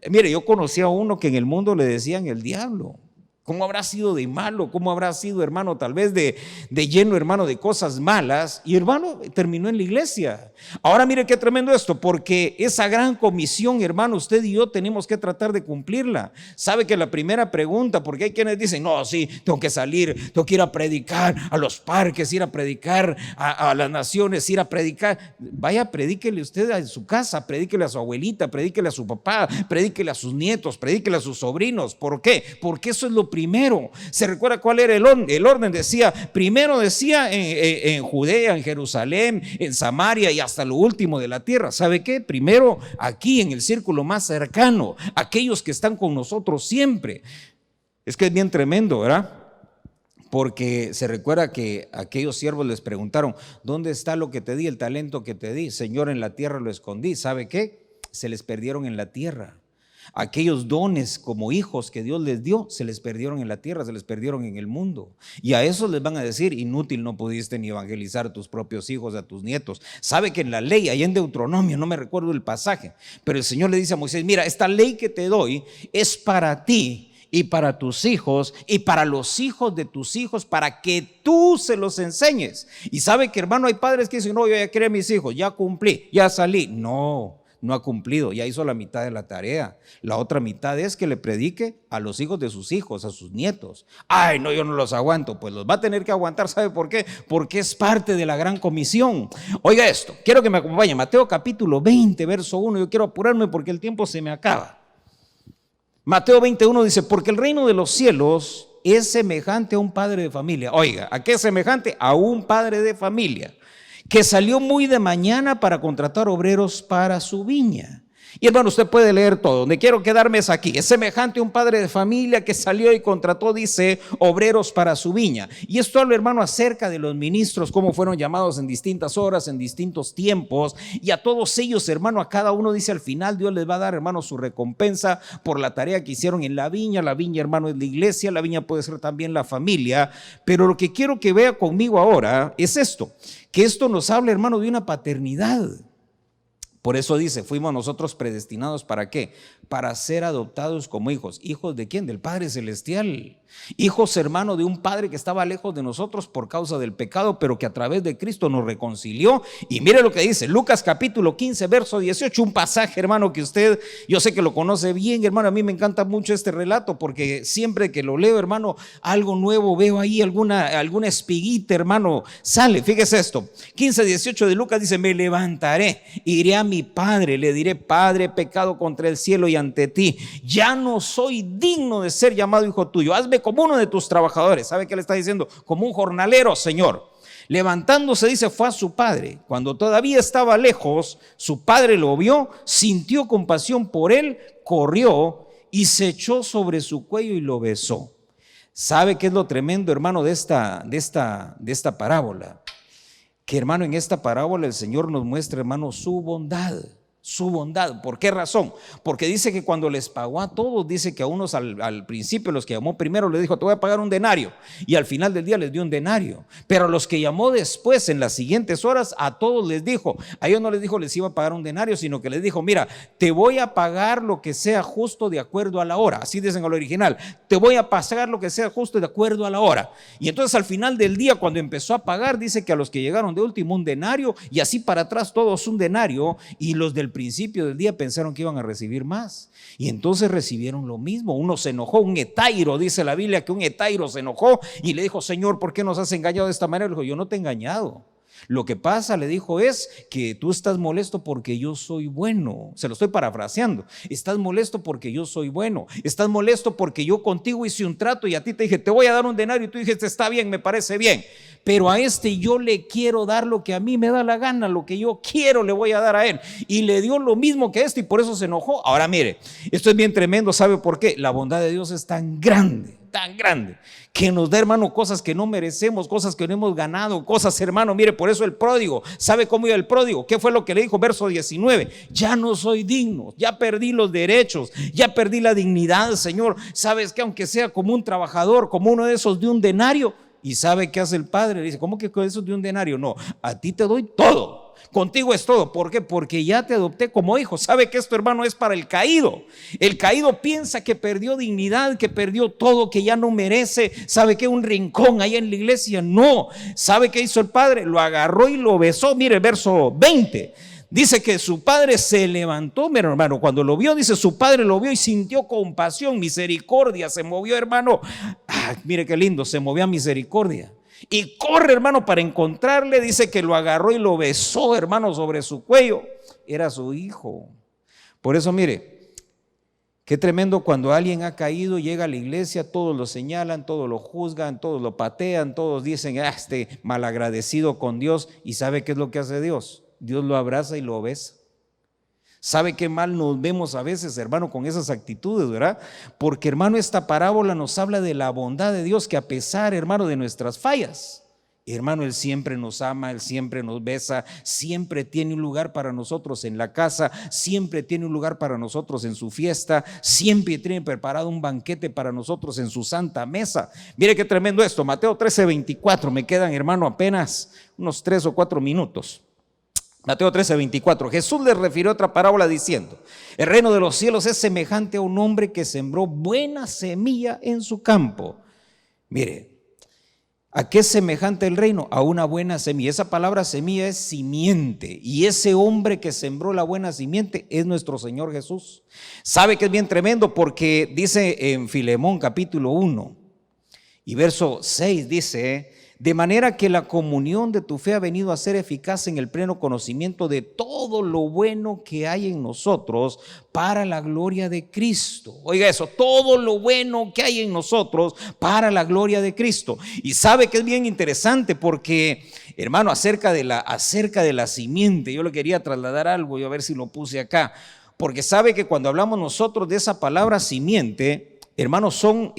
S2: Mire, yo conocí a uno que en el mundo le decían el diablo. ¿Cómo habrá sido de malo? ¿Cómo habrá sido, hermano, tal vez de lleno, hermano, de cosas malas? Y hermano, terminó en la iglesia. Ahora mire qué tremendo esto, porque esa gran comisión, hermano, usted y yo tenemos que tratar de cumplirla. Sabe que la primera pregunta, porque hay quienes dicen, no, sí, tengo que salir, tengo que ir a predicar a los parques, ir a predicar a las naciones, ir a predicar. Vaya, predíquele usted en su casa, predíquele a su abuelita, predíquele a su papá, predíquele a sus nietos, predíquele a sus sobrinos. ¿Por qué? Porque eso es lo primero. ¿Se recuerda cuál era el orden? Decía, primero decía en Judea, en Jerusalén, en Samaria y hasta lo último de la tierra. ¿Sabe qué? Primero aquí en el círculo más cercano, aquellos que están con nosotros siempre. Es que es bien tremendo, ¿verdad? Porque se recuerda que aquellos siervos les preguntaron, ¿dónde está lo que te di, el talento que te di? Señor, en la tierra lo escondí. ¿Sabe qué? Se les perdieron en la tierra. Aquellos dones como hijos que Dios les dio, se les perdieron en la tierra, se les perdieron en el mundo. Y a esos les van a decir, inútil, no pudiste ni evangelizar a tus propios hijos, a tus nietos. Sabe que en la ley, ahí en Deuteronomio, no me recuerdo el pasaje, pero el Señor le dice a Moisés, mira, esta ley que te doy es para ti y para tus hijos y para los hijos de tus hijos, para que tú se los enseñes. Y sabe que, hermano, hay padres que dicen, no, yo ya crié a mis hijos, ya cumplí, ya salí. No ha cumplido, ya hizo la mitad de la tarea. La otra mitad es que le predique a los hijos de sus hijos, a sus nietos. Ay, no, yo no los aguanto. Pues los va a tener que aguantar. ¿Sabe por qué? Porque es parte de la gran comisión. Oiga esto, quiero que me acompañe. Mateo capítulo 20, verso 1. Yo quiero apurarme porque el tiempo se me acaba. Mateo 21 dice, porque el reino de los cielos es semejante a un padre de familia. Oiga, ¿a qué es semejante? A un padre de familia que salió muy de mañana para contratar obreros para su viña. Y hermano, usted puede leer todo. Donde quiero quedarme es aquí. Es semejante a un padre de familia que salió y contrató, dice, obreros para su viña. Y esto habla, hermano, acerca de los ministros, cómo fueron llamados en distintas horas, en distintos tiempos. Y a todos ellos, hermano, a cada uno dice al final, Dios les va a dar, hermano, su recompensa por la tarea que hicieron en la viña. La viña, hermano, es la iglesia. La viña puede ser también la familia. Pero lo que quiero que vea conmigo ahora es esto, que esto nos habla, hermano, de una paternidad. Por eso dice, fuimos nosotros predestinados ¿para qué? Para ser adoptados como hijos. ¿Hijos de quién? Del Padre Celestial. Hijos, hermano, de un Padre que estaba lejos de nosotros por causa del pecado, pero que a través de Cristo nos reconcilió. Y mire lo que dice Lucas capítulo 15, verso 18, un pasaje, hermano, que usted, yo sé que lo conoce bien, hermano. A mí me encanta mucho este relato porque siempre que lo leo, hermano, algo nuevo veo ahí, alguna espiguita, hermano, sale. Fíjese esto, 15, 18 de Lucas dice, me levantaré, iré a mi padre, le diré, Padre, he pecado contra el cielo y ante ti, ya no soy digno de ser llamado hijo tuyo, hazme como uno de tus trabajadores. ¿Sabe qué le está diciendo? Como un jornalero, Señor. Levantándose, dice, fue a su padre. Cuando todavía estaba lejos, su padre lo vio, sintió compasión por él, corrió y se echó sobre su cuello y lo besó. ¿Sabe qué es lo tremendo, hermano, de esta parábola? Que, hermano, en esta parábola el Señor nos muestra, hermano, su bondad. Su bondad. ¿Por qué razón? Porque dice que cuando les pagó a todos, dice que a unos al principio, los que llamó primero, les dijo, te voy a pagar un denario. Y al final del día les dio un denario. Pero a los que llamó después, en las siguientes horas, a todos les dijo, a ellos no les dijo les iba a pagar un denario, sino que les dijo, mira, te voy a pagar lo que sea justo de acuerdo a la hora. Así dicen en el original, te voy a pagar lo que sea justo de acuerdo a la hora. Y entonces al final del día, cuando empezó a pagar, dice que a los que llegaron de último un denario, y así para atrás todos un denario, y los del principio del día pensaron que iban a recibir más. Y entonces recibieron lo mismo. Uno se enojó, un hetairo, dice la Biblia que un hetairo se enojó y le dijo: Señor, ¿por qué nos has engañado de esta manera? Le dijo: yo no te he engañado. Lo que pasa, le dijo, es que tú estás molesto porque yo soy bueno. Se lo estoy parafraseando. Estás molesto porque yo soy bueno. Estás molesto porque yo contigo hice un trato y a ti te dije: te voy a dar un denario, y tú dijiste: está bien, me parece bien. Pero a este yo le quiero dar lo que a mí me da la gana, lo que yo quiero le voy a dar a él. Y le dio lo mismo que este y por eso se enojó. Ahora mire, esto es bien tremendo. ¿Sabe por qué? La bondad de Dios es tan grande, que nos da, hermano, cosas que no merecemos, cosas que no hemos ganado, cosas, hermano. Mire, por eso el pródigo, ¿sabe cómo iba el pródigo? ¿Qué fue lo que le dijo? Verso 19: ya no soy digno, ya perdí los derechos, ya perdí la dignidad, Señor. Sabes que aunque sea como un trabajador, como uno de esos de un denario. ¿Y sabe qué hace el padre? Le dice: ¿cómo que con eso de un denario? No, a ti te doy todo. Contigo es todo. ¿Por qué? Porque ya te adopté como hijo. ¿Sabe que esto, hermano, es para el caído? El caído piensa que perdió dignidad, que perdió todo, que ya no merece. ¿Sabe qué? Un rincón allá en la iglesia. No. ¿Sabe qué hizo el padre? Lo agarró y lo besó. Mire el verso 20. Dice que su padre se levantó, mi hermano, cuando lo vio. Dice: su padre lo vio y sintió compasión, misericordia. Se movió, hermano. Mire qué lindo, se movió a misericordia. Y corre, hermano, para encontrarle. Dice que lo agarró y lo besó, hermano, sobre su cuello. Era su hijo. Por eso, mire, qué tremendo cuando alguien ha caído, llega a la iglesia, todos lo señalan, todos lo juzgan, todos lo patean, todos dicen: este malagradecido con Dios. ¿Y sabe qué es lo que hace Dios? Dios lo abraza y lo besa. ¿Sabe qué mal nos vemos a veces, hermano, con esas actitudes, verdad? Porque, hermano, esta parábola nos habla de la bondad de Dios, que a pesar, hermano, de nuestras fallas, hermano, Él siempre nos ama, Él siempre nos besa, siempre tiene un lugar para nosotros en la casa, siempre tiene un lugar para nosotros en su fiesta, siempre tiene preparado un banquete para nosotros en su santa mesa. Mire qué tremendo esto. Mateo 13:24, me quedan, hermano, apenas unos 3 o 4 minutos. Mateo 13:24, Jesús les refirió otra parábola diciendo: el reino de los cielos es semejante a un hombre que sembró buena semilla en su campo. Mire, ¿a qué es semejante el reino? A una buena semilla. Esa palabra semilla es simiente, y ese hombre que sembró la buena simiente es nuestro Señor Jesús. ¿Sabe que es bien tremendo? Porque dice en Filemón capítulo 1 y verso 6, dice: de manera que la comunión de tu fe ha venido a ser eficaz en el pleno conocimiento de todo lo bueno que hay en nosotros para la gloria de Cristo. Oiga eso, todo lo bueno que hay en nosotros para la gloria de Cristo. Y sabe que es bien interesante porque, hermano, acerca de la simiente, yo le quería trasladar algo y a ver si lo puse acá. Porque sabe que cuando hablamos nosotros de esa palabra simiente, hermano, son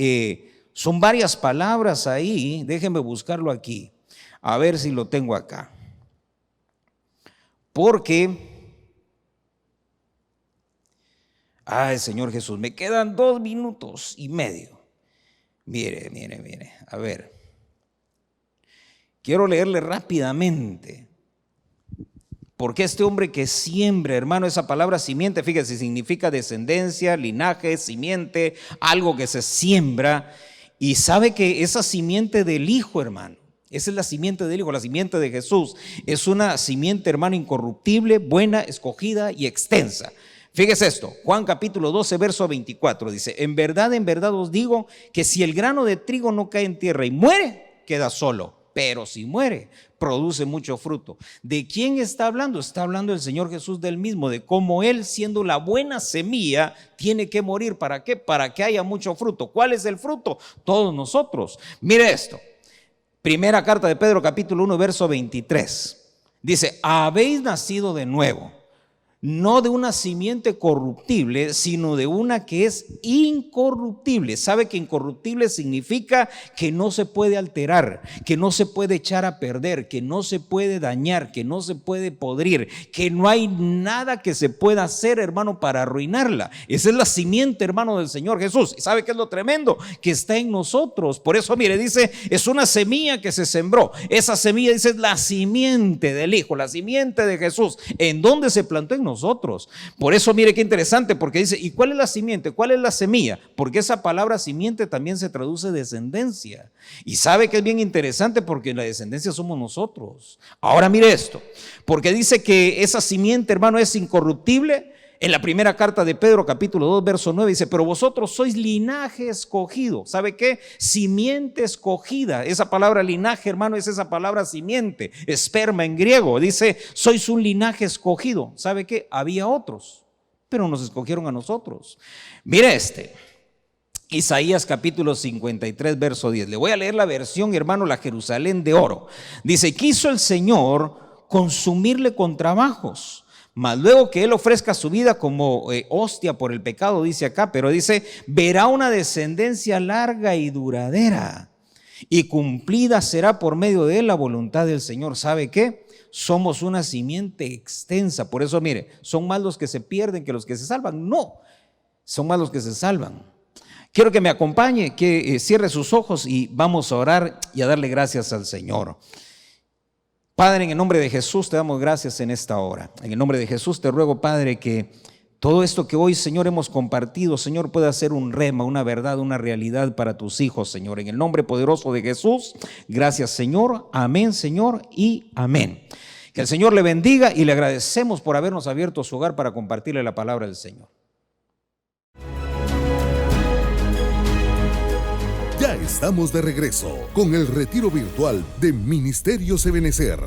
S2: varias palabras ahí. Déjenme buscarlo aquí, a ver si lo tengo acá. Porque, ay, Señor Jesús, me quedan 2 minutos y medio. Mire, a ver. Quiero leerle rápidamente. Porque este hombre que siembra, hermano, esa palabra simiente, fíjese, significa descendencia, linaje, simiente, algo que se siembra. Y sabe que esa simiente del Hijo, hermano, esa es la simiente del Hijo, la simiente de Jesús. Es una simiente, hermano, incorruptible, buena, escogida y extensa. Fíjese esto, Juan capítulo 12, verso 24, dice: en verdad os digo que si el grano de trigo no cae en tierra y muere, queda solo. Pero si muere, produce mucho fruto. ¿De quién está hablando? Está hablando el Señor Jesús del mismo, de cómo Él, siendo la buena semilla, tiene que morir. ¿Para qué? Para que haya mucho fruto. ¿Cuál es el fruto? Todos nosotros. Mire esto, primera carta de Pedro capítulo 1, verso 23. Dice: habéis nacido de nuevo, no de una simiente corruptible, sino de una que es incorruptible. ¿Sabe que incorruptible significa que no se puede alterar, que no se puede echar a perder, que no se puede dañar, que no se puede podrir, que no hay nada que se pueda hacer, hermano, para arruinarla? Esa es la simiente, hermano, del Señor Jesús. ¿Y sabe qué es lo tremendo? Que está en nosotros. Por eso, mire, dice, es una semilla que se sembró. Esa semilla, dice, es la simiente del Hijo, la simiente de Jesús. ¿En dónde se plantó? En nosotros. Por eso, mire qué interesante, porque dice: ¿y cuál es la simiente? ¿Cuál es la semilla? Porque esa palabra simiente también se traduce descendencia. Y sabe que es bien interesante porque la descendencia somos nosotros. Ahora mire esto, porque dice que esa simiente, hermano, es incorruptible. En la primera carta de Pedro, capítulo 2, verso 9, dice: pero vosotros sois linaje escogido. ¿Sabe qué? Simiente escogida. Esa palabra linaje, hermano, es esa palabra simiente, esperma en griego. Dice: sois un linaje escogido. ¿Sabe qué? Había otros, pero nos escogieron a nosotros. Mire Isaías capítulo 53, verso 10. Le voy a leer la versión, hermano, la Jerusalén de oro. Dice: quiso el Señor consumirle con trabajos, mas luego que él ofrezca su vida como hostia por el pecado, dice acá, pero dice: verá una descendencia larga y duradera, y cumplida será por medio de él la voluntad del Señor. ¿Sabe qué? Somos una simiente extensa. Por eso, mire, son más los que se pierden que los que se salvan. No, son más los que se salvan. Quiero que me acompañe, que cierre sus ojos y vamos a orar y a darle gracias al Señor. Padre, en el nombre de Jesús te damos gracias en esta hora. En el nombre de Jesús te ruego, Padre, que todo esto que hoy, Señor, hemos compartido, Señor, pueda ser un rema, una verdad, una realidad para tus hijos, Señor. En el nombre poderoso de Jesús, gracias, Señor. Amén, Señor, y amén. Que el Señor le bendiga y le agradecemos por habernos abierto su hogar para compartirle la palabra del Señor.
S1: Ya estamos de regreso con el retiro virtual de Ministerios Ebenecer.